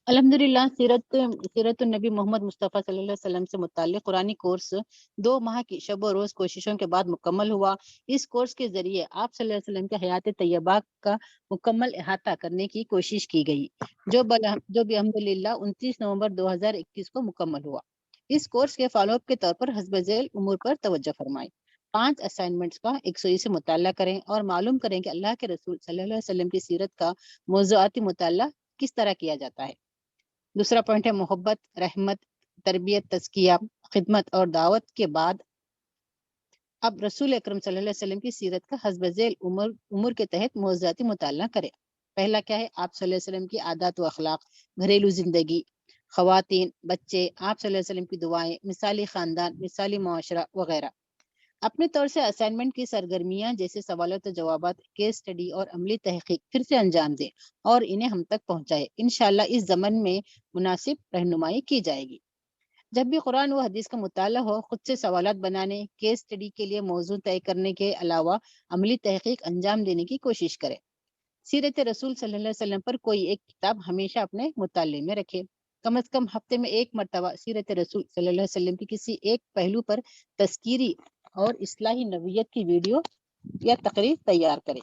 الحمدللہ سیرت النبی محمد مصطفیٰ صلی اللہ علیہ وسلم سے متعلق قرآنی کورس 2 ماہ کی شب و روز کوششوں کے بعد مکمل ہوا. اس کورس کے ذریعے آپ صلی اللہ علیہ وسلم کے حیات طیبہ کا مکمل احاطہ کرنے کی کوشش کی گئی جو الحمدللہ 29 نومبر 2021 کو مکمل ہوا. اس کورس کے فالو اپ کے طور پر حسب ذیل امور پر توجہ فرمائیں. 5 اسائنمنٹس کا 100 سے مطالعہ کریں اور معلوم کریں کہ اللہ کے رسول صلی اللہ علیہ وسلم کی سیرت کا موضوعاتی مطالعہ کس طرح کیا جاتا ہے. دوسرا پوائنٹ ہے محبت، رحمت، تربیت، تزکیہ، خدمت اور دعوت کے بعد اب رسول اکرم صلی اللہ علیہ وسلم کی سیرت کا حسب ذیل امور کے تحت موضوعاتی مطالعہ کریں. پہلا کیا ہے؟ آپ صلی اللہ علیہ وسلم کی عادات و اخلاق، گھریلو زندگی، خواتین، بچے، آپ صلی اللہ علیہ وسلم کی دعائیں، مثالی خاندان، مثالی معاشرہ وغیرہ. اپنے طور سے اسائنمنٹ کی سرگرمیاں جیسے سوالات و جوابات، کیس اسٹڈی اور عملی تحقیق پھر سے انجام دیں اور انہیں ہم تک پہنچائے. انشاءاللہ اس ضمن میں مناسب رہنمائی کی جائے گی. جب بھی قرآن و حدیث کا مطالعہ ہو خود سے سوالات بنانے، کیس اسٹڈی کے لیے موضوع طے کرنے کے علاوہ عملی تحقیق انجام دینے کی کوشش کریں. سیرت رسول صلی اللہ علیہ وسلم پر کوئی ایک کتاب ہمیشہ اپنے مطالعے میں رکھے. کم از کم ہفتے میں ایک مرتبہ سیرت رسول صلی اللہ علیہ وسلم کی کسی ایک پہلو پر تذکیری اور اصلاحی نوعیت کی ویڈیو یا تقریر تیار کریں.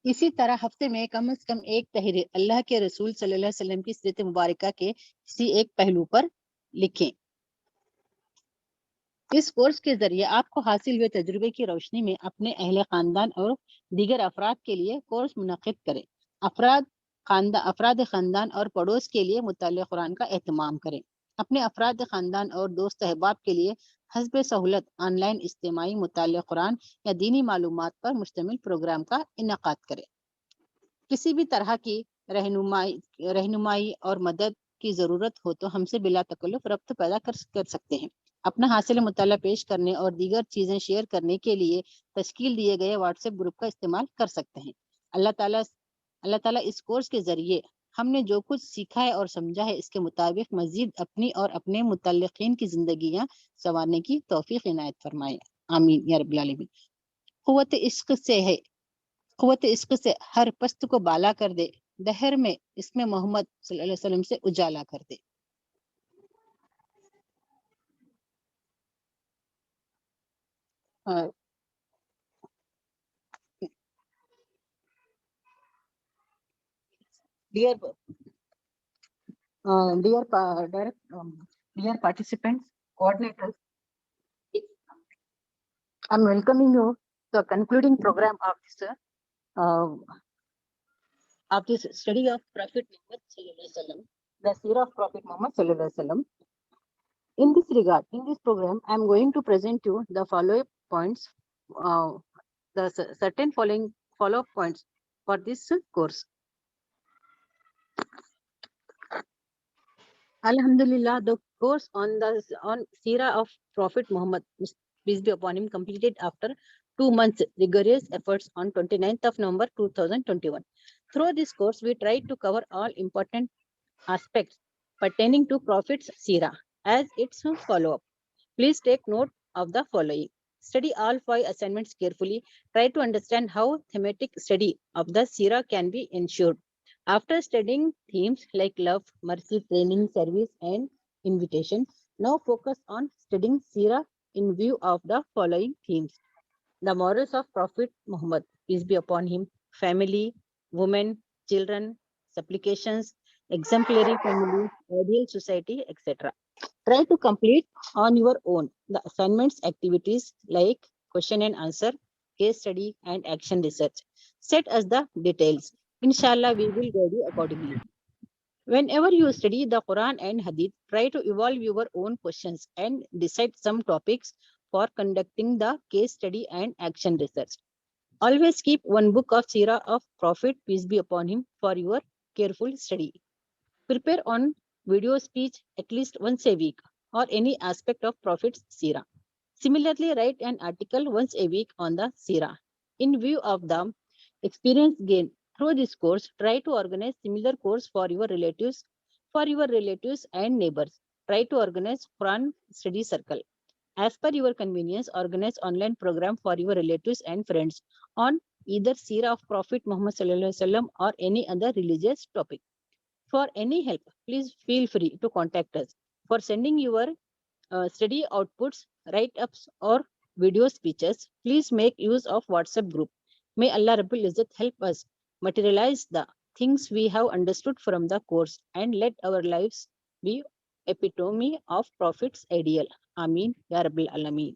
اسی طرح ہفتے میں کم از کم ایک تحریر اللہ کے رسول صلی اللہ علیہ وسلم کی سیرت مبارکہ کے کسی ایک پہلو پر لکھیں. اس کورس کے ذریعے آپ کو حاصل ہوئے تجربے کی روشنی میں اپنے اہل خاندان اور دیگر افراد کے لیے کورس منعقد کریں. افراد خاندان اور پڑوس کے لیے مطالعہ قرآن کا اہتمام کریں. اپنے افراد خاندان اور دوست احباب کے لیے حسب سہولت آن لائن اجتماعی مطالعہ قرآن یا دینی معلومات پر مشتمل پروگرام کا انعقاد کریں. کسی بھی طرح کی رہنمائی اور مدد کی ضرورت ہو تو ہم سے بلا تکلف رابطہ پیدا کر سکتے ہیں. اپنا حاصل مطالعہ پیش کرنے اور دیگر چیزیں شیئر کرنے کے لیے تشکیل دیے گئے واٹس ایپ گروپ کا استعمال کر سکتے ہیں. اللہ تعالیٰ اس کورس کے ذریعے ہم نے جو کچھ سیکھا ہے اور سمجھا ہے اس کے مطابق مزید اپنی اور اپنے متعلقین کی زندگیاں سنوارنے کی توفیق عنایت فرمائے. آمین یا رب العالمین. قوت عشق سے ہر پست کو بالا کر دے، دہر میں اس میں محمد صلی اللہ علیہ وسلم سے اجالا کر دے. Dear participants, coordinators, I'm welcoming you to the concluding program of this study of Prophet Muhammad sallallahu alaihi wasallam, the seerah of Prophet Muhammad sallallahu alaihi wasallam. In this regard, in this program, I'm going to present you the following points, the certain following follow-up points for this course. Alhamdulillah, the course on Seerah of Prophet Muhammad, peace be upon him, completed after 2 months rigorous efforts on 29th of November 2021. Through this course, we tried to cover all important aspects pertaining to Prophet's Seerah as its follow-up. Please take note of the following. Study all 5 assignments carefully. Try to understand how thematic study of the Seerah can be ensured. After studying themes like love, mercy, training, service, and invitation, now focus on studying Seerah in view of the following themes. The morals of Prophet Muhammad, peace be upon him, family, women, children, supplications, exemplary family, ideal society, etc. Try to complete on your own the assignments activities like question and answer, case study, and action research. Set us the details. Inshallah, we will guide you accordingly. Whenever you study the Quran and Hadith, try to evolve your own questions and decide some topics for conducting the case study and action research. Always keep one book of Seerah of Prophet, peace be upon him, for your careful study. Prepare on video speech at least once a week or any aspect of Prophet's Seerah. Similarly, write an article once a week on the Seerah. In view of the experience gained through this course, try to organize similar course for your relatives and neighbors. Try to organize Quran study circle. As per your convenience, organize online program for your relatives and friends on either Seerah of Prophet Muhammad Sallallahu Alaihi Wasallam or any other religious topic. For any help, please feel free to contact us. For sending your study outputs, write-ups or video speeches, please make use of WhatsApp group. May Allah Rabbul Izzat help us materialize the things we have understood from the course and let our lives be epitome of Prophet's ideal. Ameen Ya Rabbil Alameen.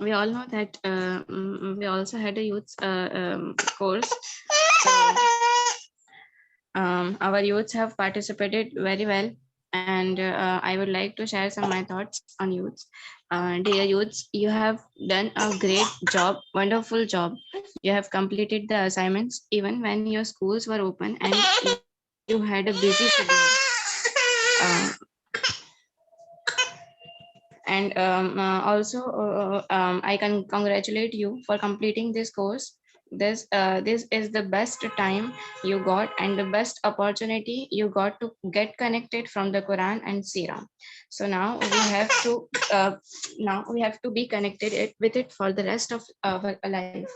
We all know that we also had a youth course. So, our youths have participated very well, and I would like to share some of my thoughts on youths. Dear youths, you have done a great job, wonderful job. You have completed the assignments even when your schools were open and you had a busy schedule. Also, I can congratulate you for completing this course. This is the best time you got and the best opportunity you got to get connected from the Quran and Seerah. So now we have to be connected with it for the rest of our life.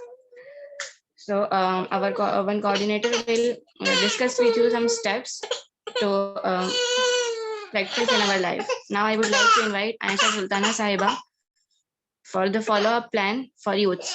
So our one coordinator will discuss with you some steps to practice in our life. Now I would like to invite Aisha Sultana Sahiba for the follow-up plan for youths.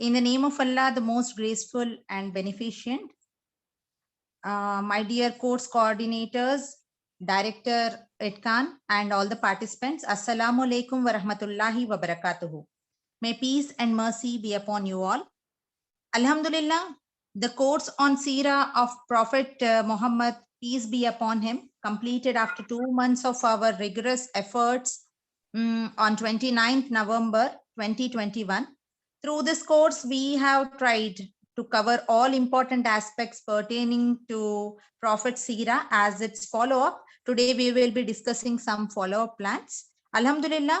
In the name of Allah, the most graceful and beneficent. My dear course coordinators, Director Itkan and all the participants, Assalamu alaikum wa rahmatullahi wa barakatuhu. May peace and mercy be upon you all. Alhamdulillah, the course on Seerah of Prophet Muhammad, peace be upon him, completed after 2 months of our rigorous efforts on 29th November 2021. Through this course, we have tried to cover all important aspects pertaining to Prophet Seerah as its follow-up. Today, we will be discussing some follow-up plans. Alhamdulillah,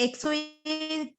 101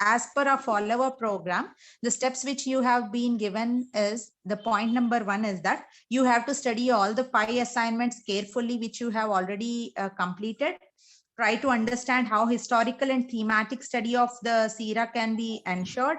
as per a follow-up program, the steps which you have been given is, the point number 1 is that you have to study all the 5 assignments carefully, which you have already completed. Try to understand how historical and thematic study of the seerah can be ensured.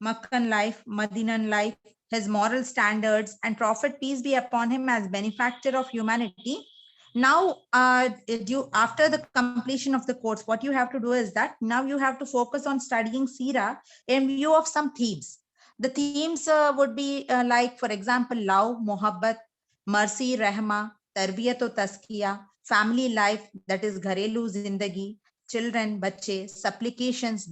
Meccan life, Medinan life, his moral standards, and Prophet, peace be upon him, as benefactor of humanity. Now, after the completion of the course, what you have to do is that now you have to focus on studying Seerah in view of some themes. The themes would be like, for example, love, mohabbat, mercy, rahma, tarbiyat or taskiya, family life, that is gharelu zindagi, children, bacche, supplications,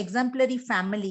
exemplary family,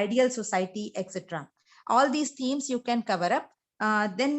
ideal society, etc. All these themes you can cover up. Then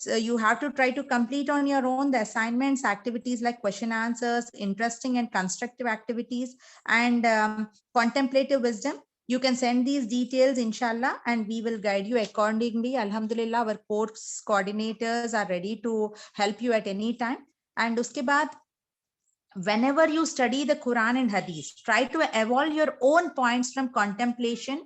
So you have to try to complete on your own the assignments, activities like question answers, interesting and constructive activities, and contemplative wisdom. You can send these details, inshallah, and we will guide you accordingly. Alhamdulillah, our course coordinators are ready to help you at any time. And uske baad, whenever you study the Quran and Hadith, try to evolve your own points from contemplation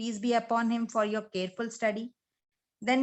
peace be upon him, for your careful study. Then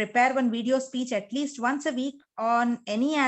Prepare one video speech at least once a week on any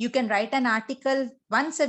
You can write an article once a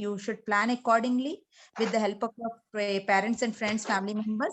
You should plan accordingly with the help of your parents and friends, family members.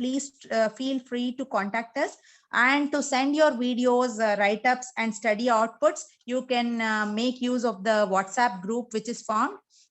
please feel free to contact us. And to send your videos, write-ups and study outputs, you can make use of the WhatsApp group which is formed.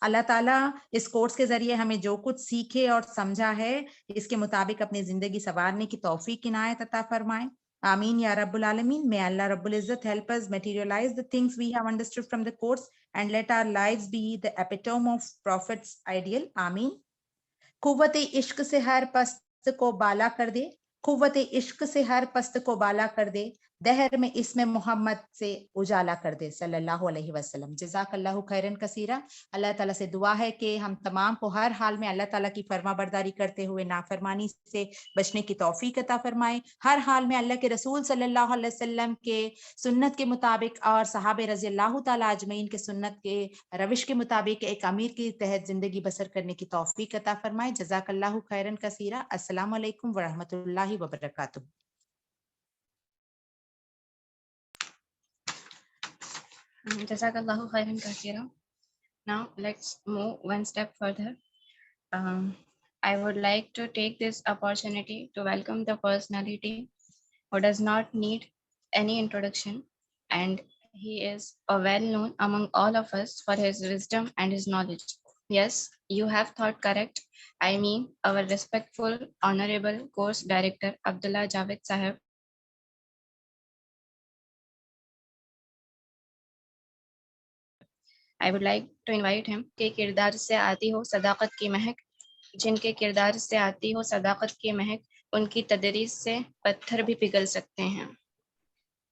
اللہ تعالیٰ اس course کے ذریعے ہمیں جو کچھ سیکھے اور سمجھا ہے اس کے مطابق اپنی زندگی سنوارنے کی توفیق عنایت عطا فرمائے. آمین یا رب العالمین. May Allah Rabbul Izzat help us materialize the things we have understood from the course and let our lives be the epitome of Prophet's ideal. آمین. قوت عشق سے ہر پست کو بالا کر دے، قوت عشق سے ہر پست کو بالا کر دے، دہر میں اسم محمد سے اجالا کر دے صلی اللہ علیہ وسلم. جزاک اللہ خیرن کثیرہ. اللہ تعالیٰ سے دعا ہے کہ ہم تمام کو ہر حال میں اللہ تعالیٰ کی فرما برداری کرتے ہوئے نافرمانی سے بچنے کی توفیق عطا فرمائے. ہر حال میں اللہ کے رسول صلی اللہ علیہ وسلم کے سنت کے مطابق اور صحابہ رضی اللہ تعالیٰ اجمعین کے سنت کے روش کے مطابق ایک امیر کے تحت زندگی بسر کرنے کی توفیق عطا فرمائے. جزاک اللہ خیرن کثیرہ. السلام علیکم ورحمۃ اللہ وبرکاتہ. Jazakallahu khairan kathira. Now let's move one step further. I would like to take this opportunity to welcome the personality who does not need any introduction, and he is a well-known among all of us for his wisdom and his knowledge. Yes, you have thought correct. I mean our respectful, honorable course director Abdullah Javed Sahib. I would like to invite him. کے کردار سے آتی ہو صداقت کی مہک، جن کے کردار سے آتی ہو صداقت کی مہک، ان کی تدریس سے پتھر بھی پگھل سکتے ہیں.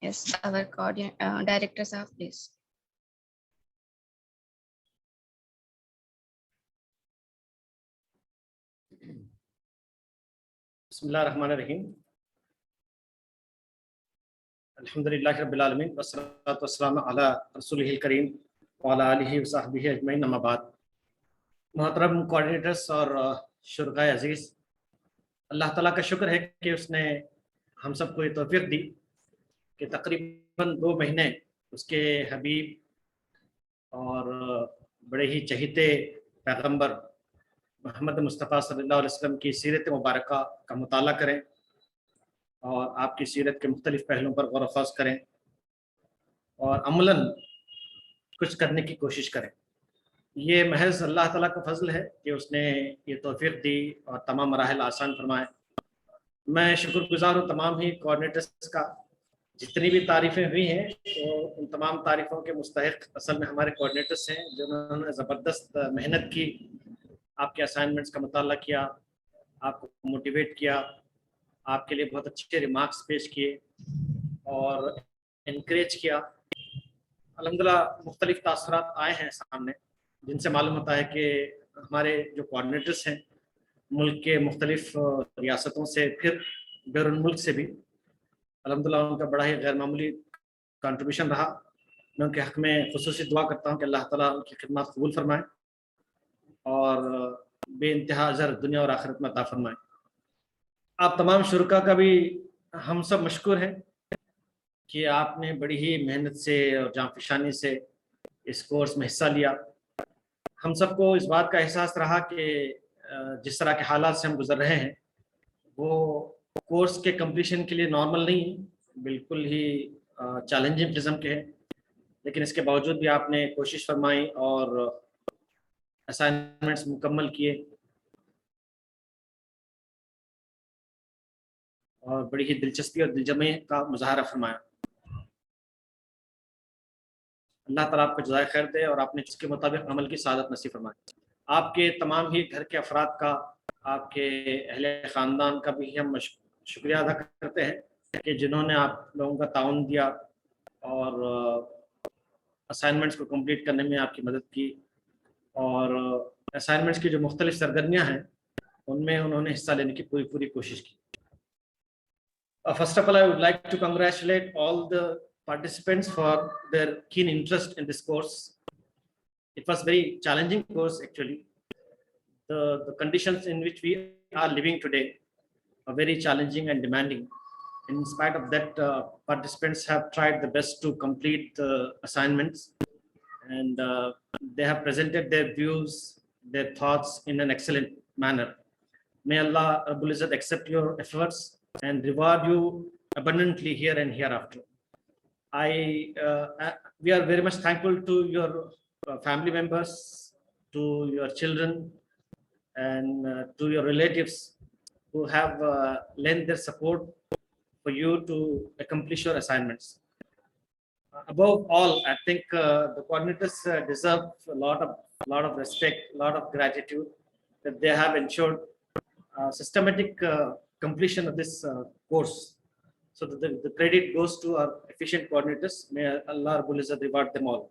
Yes, our director صاحب please. بسم اللہ الرحمن الرحیم. الحمدللہ رب العالمین والصلاۃ والسلام علی رسولہ الکریم وعلی آلہ وصحبہ اجمعین. اما بعد. محترم کوآرڈینیٹرز اور شرکائے عزیز، اللہ تعالیٰ کا شکر ہے کہ اس نے ہم سب کو یہ توفیق دی کہ تقریباً 2 مہینے اس کے حبیب اور بڑے ہی چہیتے پیغمبر محمد مصطفیٰ صلی اللہ علیہ وسلم کی سیرت مبارکہ کا مطالعہ کریں اور آپ کی سیرت کے مختلف پہلوؤں پر غور و خوض کریں اور عملاً کچھ کرنے کی کوشش کریں. یہ محض اللہ تعالیٰ کا فضل ہے کہ اس نے یہ توفیق دی اور تمام مراحل آسان فرمائے. میں شکر گزار ہوں تمام ہی کوآرڈینیٹرز کا. جتنی بھی تعریفیں ہوئی ہیں تو ان تمام تعریفوں کے مستحق اصل میں ہمارے کوآرڈینیٹرز ہیں، جنہوں نے زبردست محنت کی، آپ کے اسائنمنٹس کا مطالعہ کیا، آپ کو موٹیویٹ کیا، آپ کے لیے بہت اچھے ریمارکس پیش کیے اور انکریج کیا. الحمدللہ مختلف تاثرات آئے ہیں سامنے، جن سے معلوم ہوتا ہے کہ ہمارے جو کوآرڈینیٹرز ہیں ملک کے مختلف ریاستوں سے، پھر بیرون ملک سے بھی، الحمدللہ ان کا بڑا ہی غیر معمولی کنٹریبیوشن رہا. میں ان کے حق میں خصوصی دعا کرتا ہوں کہ اللہ تعالیٰ ان کی خدمات قبول فرمائے اور بے انتہا اجر دنیا اور آخرت میں عطا فرمائے. آپ تمام شرکا کا بھی ہم سب مشکور ہیں کہ آپ نے بڑی ہی محنت سے اور جانفشانی سے اس کورس میں حصہ لیا. ہم سب کو اس بات کا احساس رہا کہ جس طرح کے حالات سے ہم گزر رہے ہیں وہ کورس کے کمپلیشن کے لیے نارمل نہیں، بالکل ہی چیلنجنگ قسم کے ہیں، لیکن اس کے باوجود بھی آپ نے کوشش فرمائی اور اسائنمنٹس مکمل کیے اور بڑی ہی دلچسپی اور دلجمعی کا مظاہرہ فرمایا. اللہ تعالیٰ آپ کو جزائے خیر دے اور آپ نے جس کے مطابق عمل کی سعادت نصیب فرمائے. آپ کے تمام ہی گھر کے افراد کا، آپ کے اہل خاندان کا بھی ہم شکریہ ادا کرتے ہیں کہ جنہوں نے آپ لوگوں کا تعاون دیا اور اسائنمنٹس کو کمپلیٹ کرنے میں آپ کی مدد کی اور اسائنمنٹس کی جو مختلف سرگرمیاں ہیں ان میں انہوں نے حصہ لینے کی پوری کوشش کی. First of all, I would like to congratulate all the participants for their keen interest in this course. It was very challenging course actually. The conditions in which we are living today are very challenging and demanding. In spite of that, participants have tried the best to complete the assignments and they have presented their views, their thoughts in an excellent manner. May Allah Rabbul Izzat accept your efforts and reward you abundantly here and hereafter. We are very much thankful to your family members, to your children and to your relatives who have lent their support for you to accomplish your assignments. Above all, I think the coordinators deserve a lot of respect, a lot of gratitude that they have ensured systematic completion of this course. So the credit goes to our efficient coordinators. May Allah Rabbul Izzat reward them all.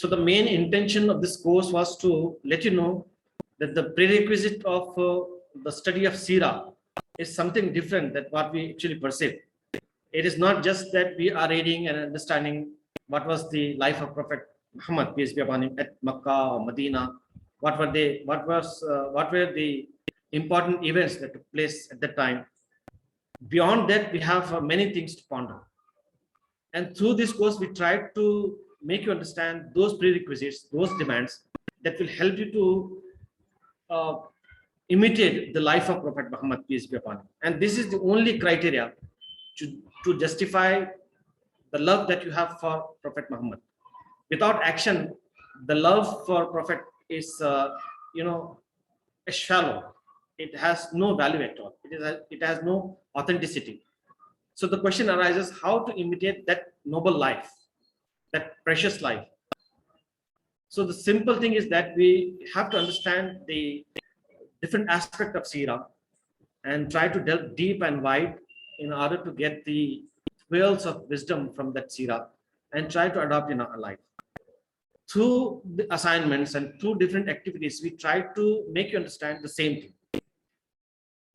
So the main intention of this course was to let you know that the prerequisite of the study of Seerah is something different than what we actually perceive. It is not just that we are reading and understanding what was the life of Prophet Muhammad, peace be upon him, at Makkah or Medina. What were the important events that took place at that time. Beyond that, we have many things to ponder. And through this course, we tried to make you understand those prerequisites, those demands that will help you to imitate the life of Prophet Muhammad, peace be upon him. And this is the only criteria to justify the love that you have for Prophet Muhammad. Without action, the love for Prophet is, shallow. It has no value at all. It has no authenticity. So the question arises how to imitate that noble life, that precious life. So the simple thing is that we have to understand the different aspect of Seerah and try to delve deep and wide in order to get the wells of wisdom from that Seerah and try to adopt in our life. Through the assignments and through different activities, we try to make you understand the same thing.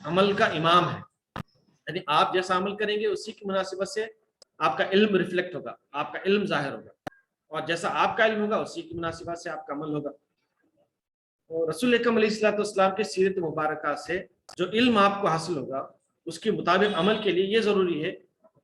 عمل کا امام ہے، یعنی آپ جیسا عمل کریں گے اسی کی مناسبت سے آپ کا علم ریفلیکٹ ہوگا، آپ کا علم ظاہر ہوگا، اور جیسا آپ کا علم ہوگا اسی کی مناسبت سے آپ کا عمل ہوگا۔ اور رسول اکرم علیہ الصلوۃ والسلام کی سیرت مبارکہ سے جو علم آپ کو حاصل ہوگا اس کے مطابق عمل کے لیے یہ ضروری ہے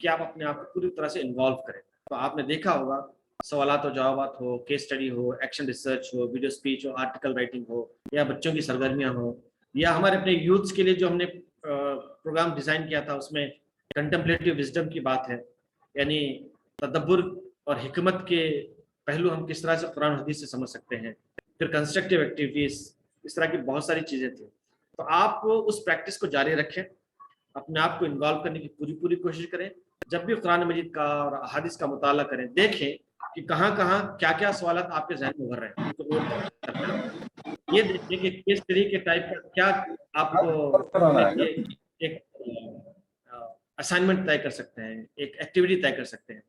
کہ آپ اپنے آپ کو پوری طرح سے انوالو کریں۔ تو آپ نے دیکھا ہوگا سوالات و جوابات ہو، کیس اسٹڈی ہو، ایکشن ریسرچ ہو، ویڈیو اسپیچ ہو، آرٹیکل رائٹنگ ہو، یا بچوں کی سرگرمیاں ہوں، یا ہمارے اپنے یوتھس کے لیے جو ہم نے پروگرام ڈیزائن کیا تھا اس میں کنٹمپلیٹیو وزڈم کی بات ہے، یعنی تدبر اور حکمت کے پہلو ہم کس طرح سے قرآن حدیث سے سمجھ سکتے ہیں، پھر کنسٹرکٹیو ایکٹیویٹیز، اس طرح کی بہت ساری چیزیں تھیں۔ تو آپ اس پریکٹس کو جاری رکھیں، اپنے آپ کو انوالو کرنے کی پوری کوشش کریں۔ جب بھی قرآن مجید کا اور احادیث کا مطالعہ کریں، دیکھیں کہ کہاں کیا سوالات آپ کے ذہن میں ابھر رہے ہیں، ان کو نوٹ کریں۔ یہ دیکھیں کہ کس طریقے ٹائپ کا کیا آپ کو ایک اسائنمنٹ طے کر سکتے ہیں، ایک ایکٹیویٹی طے کر سکتے ہیں۔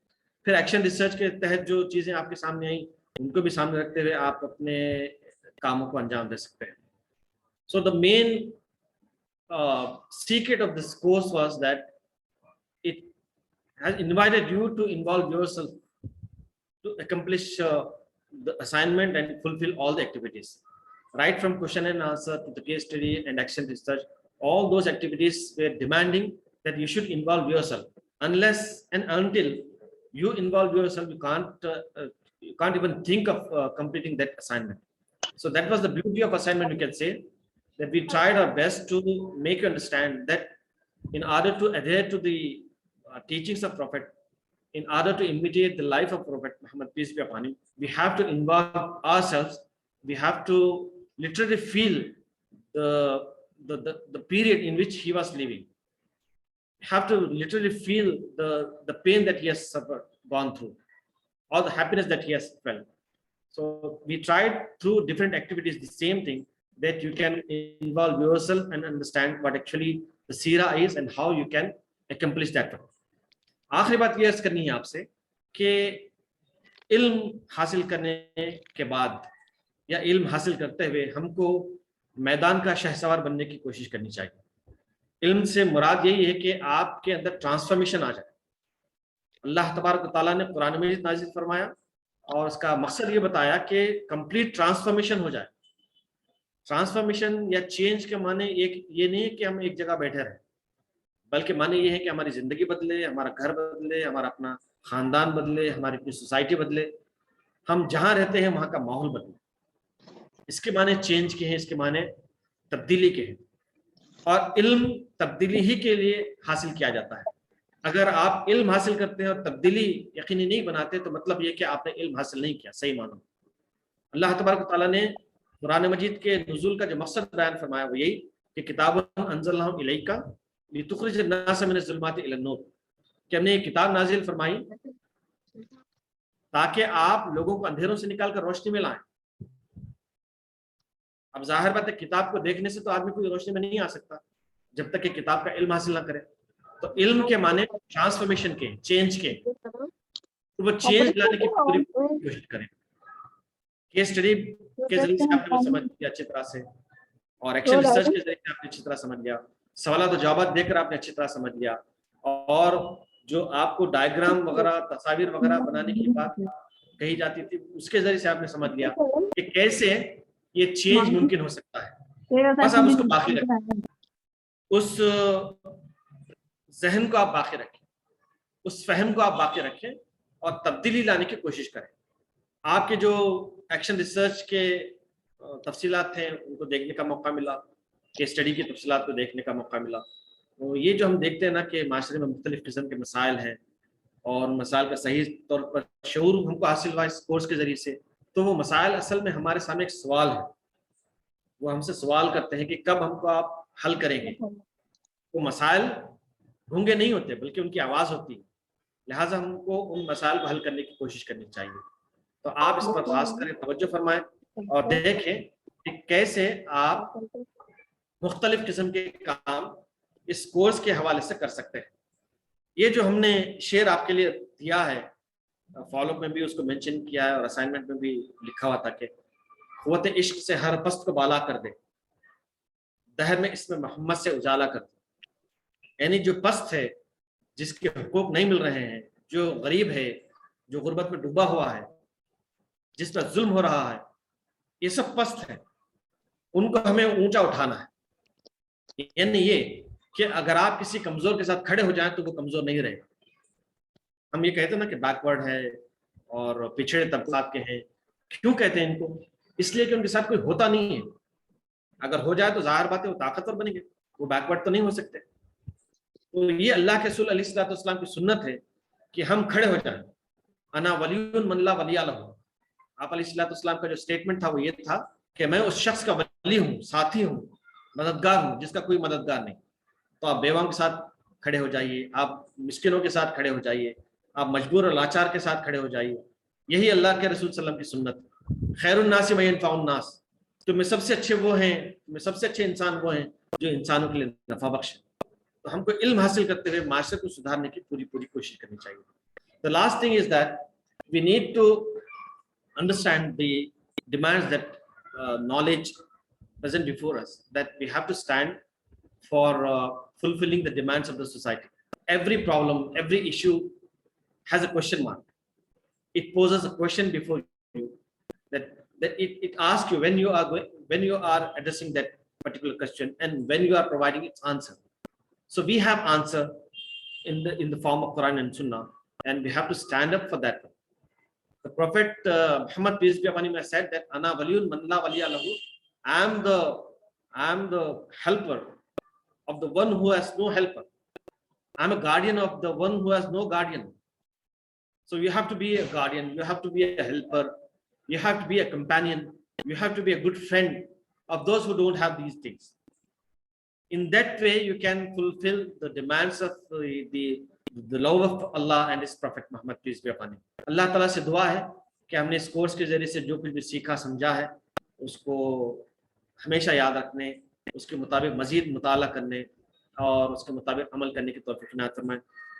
پھر ایکشن ریسرچ کے تحت جو چیزیں آپ کے سامنے آئیں ان کو بھی سامنے رکھتے ہوئے آپ اپنے کاموں کو انجام دے سکتے ہیں۔ So the main secret of this course was that it has invited you to involve yourself to accomplish the assignment and fulfill all the activities, right from question and answer to the case study and action research. All those activities were demanding that you should involve yourself. Unless and until you involve yourself, you can't even think of completing that assignment. So that was the beauty of assignment, we can say, that we tried our best to make you understand that in order to adhere to the teachings of Prophet, in order to imitate the life of Prophet Muhammad, peace be upon him, we have to involve ourselves. We have to literally feel the period in which he was living. We have to literally feel the pain that he has suffered, gone through, or the happiness that he has felt. So we tried through different activities the same thing, that you can involve yourself and understand what actually the seerah is and how you can accomplish that. آخری بات یہ عرض کرنی ہے آپ سے کہ علم حاصل کرنے کے بعد یا علم حاصل کرتے ہوئے ہم کو میدان کا شہسوار بننے کی کوشش کرنی چاہیے۔ علم سے مراد یہی ہے کہ آپ کے اندر ٹرانسفارمیشن آ جائے۔ اللہ تبارک و تعالیٰ نے قرآن مجید نازل فرمایا اور اس کا مقصد یہ بتایا کہ کمپلیٹ ٹرانسفارمیشن ہو جائے۔ ٹرانسفارمیشن یا چینج کے معنی یہ نہیں ہے کہ ہم ایک جگہ بیٹھے رہیں، بلکہ معنی یہ ہے کہ ہماری زندگی بدلے، ہمارا گھر بدلے، ہمارا اپنا خاندان بدلے، ہماری اپنی سوسائٹی بدلے، ہم جہاں رہتے ہیں وہاں کا ماحول بدلے۔ اس کے معنی چینج کے ہیں، اس کے معنی تبدیلی کے ہیں، اور علم تبدیلی ہی کے لیے حاصل کیا جاتا ہے۔ اگر آپ علم حاصل کرتے ہیں اور تبدیلی یقینی نہیں بناتے تو مطلب یہ کہ آپ نے علم حاصل نہیں کیا صحیح معنی۔ اللہ تبارک و تعالیٰ نے قرآن مجید کے نزول کا جو مقصد بیان فرمایا وہ یہی کہ کتاب انزلناہ الیک لتخرج الناس من الظلمات الی النور، کہ ہم نے یہ کتاب نازل فرمائی تاکہ آپ لوگوں کو اندھیروں سے نکال کر روشنی میں لائیں۔ اب ظاہر بات ہے کتاب کو دیکھنے سے تو آدمی کوئی روشنی میں نہیں آ سکتا جب تک کہ کتاب کا علم حاصل نہ کرے۔ تو علم کے معنی ٹرانسفارمیشن کے، چینج کے، تو وہ چینج لانے کی پوری کوشش کریں۔ کیس اسٹڈی کے ذریعے سے آپ نے سمجھ لیا اچھی طرح سے، اور ایکشن ریسرچ کے ذریعے سے آپ نے اچھی طرح سمجھ لیا، سوالات و جوابات دے کر آپ نے اچھی طرح سمجھ لیا، اور جو آپ کو ڈائیگرام وغیرہ، تصاویر وغیرہ بنانے کی بات کہی جاتی تھی اس کے ذریعے سے آپ نے سمجھ لیا کہ کیسے یہ چینج ممکن ہو سکتا ہے۔ بس آپ اس کو باقی رکھیں، اس ذہن کو آپ باقی رکھیں، اس فہم کو آپ باقی رکھیں اور تبدیلی لانے کی کوشش کریں۔ آپ کے جو ایکشن ریسرچ کے تفصیلات تھے ان کو دیکھنے کا موقع ملا، کیس اسٹڈی کی تفصیلات کو دیکھنے کا موقع ملا۔ تو یہ جو ہم دیکھتے ہیں نا کہ معاشرے میں مختلف قسم کے مسائل ہیں اور مسائل کا صحیح طور پر شعور ہم کو حاصل ہوا اس کورس کے ذریعے سے، تو وہ مسائل اصل میں ہمارے سامنے ایک سوال ہے، وہ ہم سے سوال کرتے ہیں کہ کب ہم کو آپ حل کریں گے۔ وہ مسائل گونگے نہیں ہوتے بلکہ ان کی آواز ہوتی ہے، لہٰذا ہم کو ان مسائل کو حل کرنے کی کوشش کرنی چاہیے۔ تو آپ اس پر خاص کریں، توجہ فرمائیں اور دیکھیں کہ کیسے آپ مختلف قسم کے کام اس کورس کے حوالے سے کر سکتے ہیں۔ یہ جو ہم نے شعر آپ کے لیے دیا ہے، فالو اپ میں بھی اس کو مینشن کیا ہے اور اسائنمنٹ میں بھی لکھا ہوا تھا کہ قوت عشق سے ہر پست کو بالا کر دے، دہر میں اس میں محمد سے اجالا کر دو. یعنی جو پست ہے، جس کے حقوق نہیں مل رہے ہیں، جو غریب ہے، جو غربت میں ڈوبا ہوا ہے، جس پر ظلم ہو رہا ہے، یہ سب پست ہے، ان کو ہمیں اونچا اٹھانا ہے. یعنی یہ کہ اگر آپ کسی کمزور کے ساتھ کھڑے ہو جائیں تو وہ کمزور نہیں رہے گا. ہم یہ کہتے ہیں نا کہ بیکورڈ ہے اور پچھڑے طبقات کے ہیں. کیوں کہتے ہیں ان کو؟ اس لیے کہ ان کے ساتھ کوئی ہوتا نہیں ہے. اگر ہو جائے تو ظاہر بات ہے وہ طاقتور بنیں گے، وہ بیکورڈ تو نہیں ہو سکتے. تو یہ اللہ کے رسول علیہ الصلوۃ والسلام کی سنت ہے کہ ہم کھڑے ہو جائیں. انا ولی من لا ولی لہ. آپ علیہ الصلوۃ والسلام کا جو اسٹیٹمنٹ تھا وہ یہ تھا کہ میں اس شخص کا ولی ہوں، ساتھی ہوں، مددگار ہوں جس کا کوئی مددگار نہیں. تو آپ بیواؤں کے ساتھ کھڑے ہو جائیے، آپ مسکینوں کے ساتھ کھڑے ہو جائیے، آپ مجبور اور لاچار کے ساتھ کھڑے ہو جائیے. یہی اللہ کے رسول صلی اللہ علیہ وسلم کی سنت. خیر الناس من ينفع الناس. تو میں سب سے اچھے وہ ہیں، میں سب سے اچھے انسان وہ ہیں جو انسانوں کے لیے نفع بخش ہیں. تو ہم کو علم حاصل کرتے ہوئے معاشرے کو سدھارنے کی پوری کوشش کرنی چاہیے. The last thing is that we need to understand the demands that knowledge present before us, that we have to stand for fulfilling the demands of the society. Every problem, every issue has a question mark. It poses a question before you, that it asks you when you are addressing that particular question and when you are providing its answer. So we have answer in the form of Quran and Sunnah, and we have to stand up for that. The Prophet Muhammad, peace be upon him, has said that ana waliyun man la waliya lahu. I am the helper of the one who has no helper. I am a guardian of the one who has no guardian. So you have to be a guardian, you have to be a helper, you have to be a companion, you have to be a good friend of those who don't have these things. In that way, you can fulfill the demands of the love of Allah and His Prophet Muhammad, peace be upon him. اللہ تعالیٰ سے دعا ہے کہ ہم نے اس course کے ذریعے سے جو کچھ بھی سیکھا سمجھا ہے اس کو ہمیشہ یاد رکھنے، اس کے مطابق مزید مطالعہ کرنے اور اس کے مطابق عمل کرنے کی توفیق عنایت فرمائے.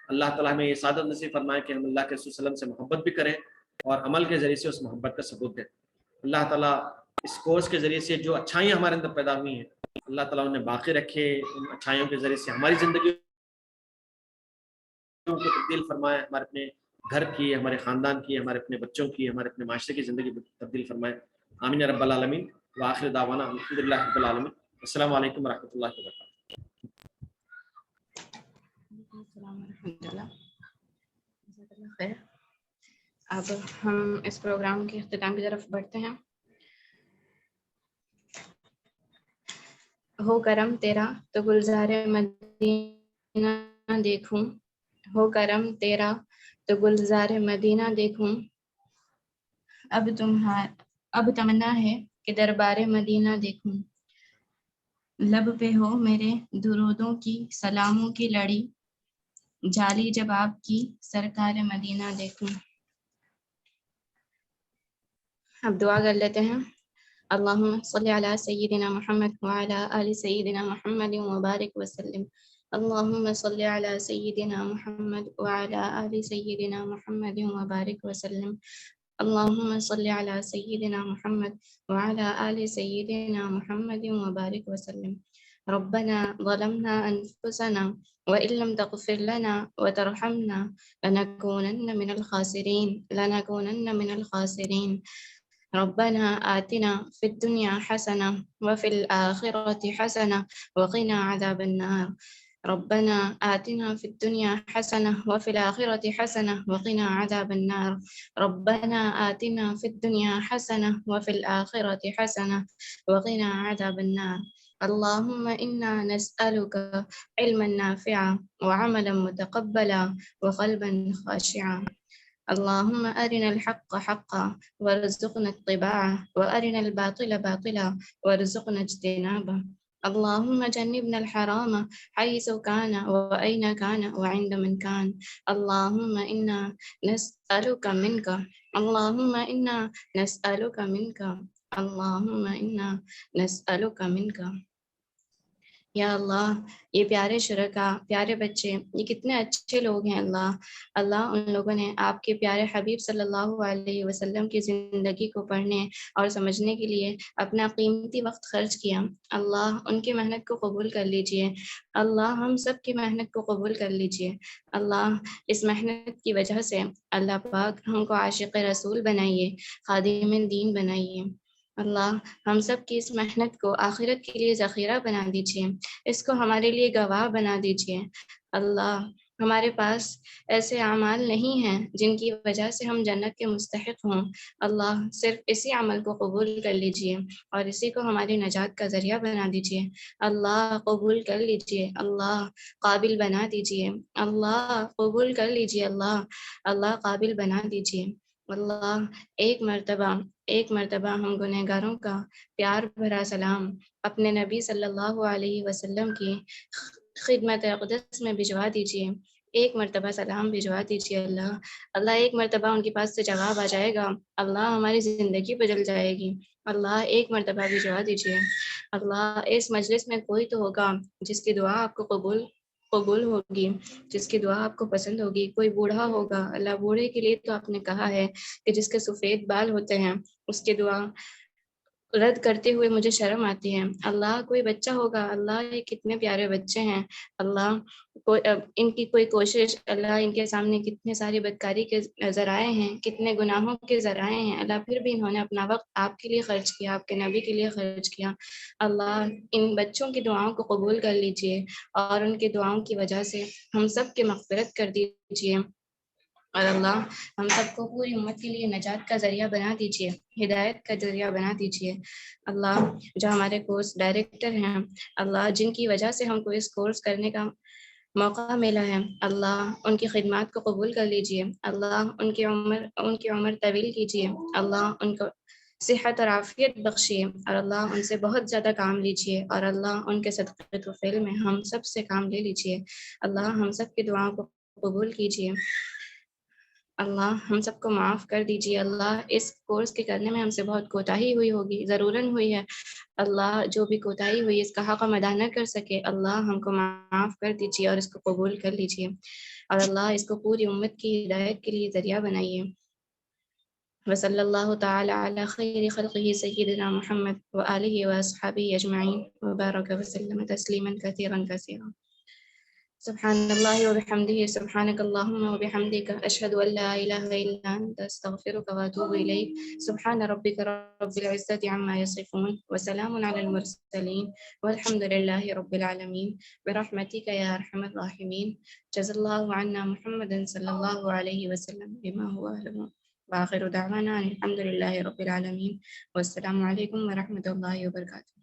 اللہ تعالیٰ ہمیں یہ سعادت نصیب فرمائے کہ ہم اللہ کے رسول صلی اللہ علیہ وسلم سے محبت بھی کریں اور عمل کے ذریعے سے اس محبت کا ثبوت دیں. اللہ تعالیٰ اس کورس کے ذریعے سے جو اچھائیاں ہمارے اندر پیدا ہوئی ہیں اللہ تعالیٰ انہیں باقی رکھے. ان اچھائیوں کے ذریعے سے ہماری زندگی کو تبدیل فرمائے، ہمارے اپنے گھر کی، ہمارے خاندان کی، ہمارے اپنے بچوں کی، ہمارے اپنے معاشرے کی زندگی کو تبدیل فرمائے. آمین یا رب العالمین. وآخر دعوانا الحمدللہ رب العالمین. السلام علیکم ورحمۃ اللہ وبرکاتہ. اب ہم اس پروگرام کے اختتام کی طرف بڑھتے ہیں. ہو کرم تیرا تو گلزار مدینہ دیکھوں، ہو کرم تیرا تو گلزار مدینہ دیکھوں. اب تمنا ہے کہ دربار مدینہ دیکھوں. لب پہ ہو میرے درودوں کی سلاموں کی لڑی، جالی جب آپ کی سرکار مدینہ دیکھوں. اب دعا کر لیتے ہیں. اللہم صلی علی سیدنا محمد وعلی آل سیدنا محمد وبارک وسلم. اللہم صلی علی سیدنا محمد وعلی آل سیدنا محمد وبارک وسلم. اللہم صلی علی سیدنا محمد وعلی آل سیدنا محمد وبارک وسلم. ربنا ظلمنا انفسنا وإن لم تغفر لنا وترحمنا لنكونن من الخاسرين. ربنا آتنا في الدنيا حسنة وفي الآخرة حسنة وقنا عذاب النار. ربنا آتنا في الدنيا حسنة وفي الآخرة حسنة وقنا عذاب النار. ربنا آتنا في الدنيا حسنة وفي الآخرة حسنة وقنا عذاب النار. اللهم إنا نسألك علما نافعا وعملا متقبلا وقلبا خاشعا. اللهم أرنا الحق حقا وارزقنا اتباعه وأرنا الباطل باطلا وارزقنا اجتنابه. اللهم جنبنا الحرام حيث كان وأين كان وعند من كان. اللهم إنا نسألك منك، اللهم إنا نسألك منك، اللهم إنا نسألك منك یا اللہ یہ پیارے شرکا، پیارے بچے، یہ کتنے اچھے لوگ ہیں اللہ ان لوگوں نے آپ کے پیارے حبیب صلی اللہ علیہ وسلم کی زندگی کو پڑھنے اور سمجھنے کے لیے اپنا قیمتی وقت خرچ کیا. اللہ ان کی محنت کو قبول کر لیجئے. اللہ ہم سب کی محنت کو قبول کر لیجئے. اللہ اس محنت کی وجہ سے اللہ پاک ہم کو عاشق رسول بنائیے، خادم دین بنائیے. اللہ ہم سب کی اس محنت کو آخرت کے لیے ذخیرہ بنا دیجیے، اس کو ہمارے لیے گواہ بنا دیجیے. اللہ ہمارے پاس ایسے اعمال نہیں ہیں جن کی وجہ سے ہم جنت کے مستحق ہوں. اللہ صرف اسی عمل کو قبول کر لیجیے اور اسی کو ہماری نجات کا ذریعہ بنا دیجیے. اللہ قبول کر لیجیے. اللہ قابل بنا دیجیے. اللہ قبول کر لیجیے. اللہ قابل بنا دیجیے. اللہ ایک مرتبہ ہم گنہگاروں کا پیار بھرا سلام اپنے نبی صلی اللہ علیہ وسلم کی خدمت اقدس میں بھجوا دیجیے. ایک مرتبہ سلام بھجوا دیجیے. اللہ ایک مرتبہ ان کے پاس سے جواب آ جائے گا. اللہ ہماری زندگی بدل جائے گی. اللہ ایک مرتبہ بھجوا دیجیے. اللہ اس مجلس میں کوئی تو ہوگا جس کی دعا آپ کو قبول ہوگی، جس کی دعا آپ کو پسند ہوگی. کوئی بوڑھا ہوگا، اللہ بوڑھے کے لیے تو آپ نے کہا ہے کہ جس کے سفید بال ہوتے ہیں اس کی دعا رد کرتے ہوئے مجھے شرم آتی ہے. اللہ کوئی بچہ ہوگا، اللہ یہ کتنے پیارے بچے ہیں. اللہ ان کی کوئی کوشش، اللہ ان کے سامنے کتنے ساری بدکاری کے ذرائع ہیں، کتنے گناہوں کے ذرائع ہیں. اللہ پھر بھی انہوں نے اپنا وقت آپ کے لیے خرچ کیا، آپ کے نبی کے لیے خرچ کیا. اللہ ان بچوں کی دعاؤں کو قبول کر لیجئے اور ان کی دعاؤں کی وجہ سے ہم سب کی مغفرت کر دیجئے. اور اللہ ہم سب کو پوری امت کے لیے نجات کا ذریعہ بنا دیجیے، ہدایت کا ذریعہ بنا دیجیے. اللہ جو ہمارے کورس ڈائریکٹر ہیں، اللہ جن کی وجہ سے ہم کو اس کورس کرنے کا موقع ملا ہے، اللہ ان کی خدمات کو قبول کر لیجیے. اللہ ان کی عمر طویل کیجیے. اللہ ان کو صحت اور عافیت بخشیے اور اللہ ان سے بہت زیادہ کام لیجیے اور اللہ ان کے صدقے و فعل میں ہم سب سے کام لے لیجیے. اللہ ہم سب کی دعاؤں کو قبول کیجیے. اللہ ہم سب کو معاف کر دیجیے. اللہ اس کورس کے کرنے میں ہم سے بہت کوتاہی ہوئی ہوگی، ضرورن ہوئی ہے. اللہ جو بھی کوتاہی ہوئی اس کا حق ہم ادا نہ کر سکے، اللہ ہم کو معاف کر دیجیے اور اس کو قبول کر لیجیے. اور اللہ اس کو پوری امت کی ہدایت کے لیے ذریعہ بنائیے. وصلی اللہ تعالی علی خیر خلقہ سیدنا محمد وآلہ واصحابہ اجمعین وبارک وسلم تسلیما کثیرا کثیرا. سبحان اللہ وبحمدہ، سبحانک اللہم وبحمدک، اشہد ان لا الہ الا انت، استغفرک واتوب الیک. سبحان ربک رب العزۃ عما یصفون وسلام علی المرسلین والحمد للہ رب العالمین برحمتک یا ارحم الراحمین. جزا اللہ عنا محمد صلی اللہ علیہ وسلم بما هو اہلہ. وآخر دعوانا الحمد للہ رب العالمین والسلام علیکم ورحمۃ اللہ وبرکاتہ.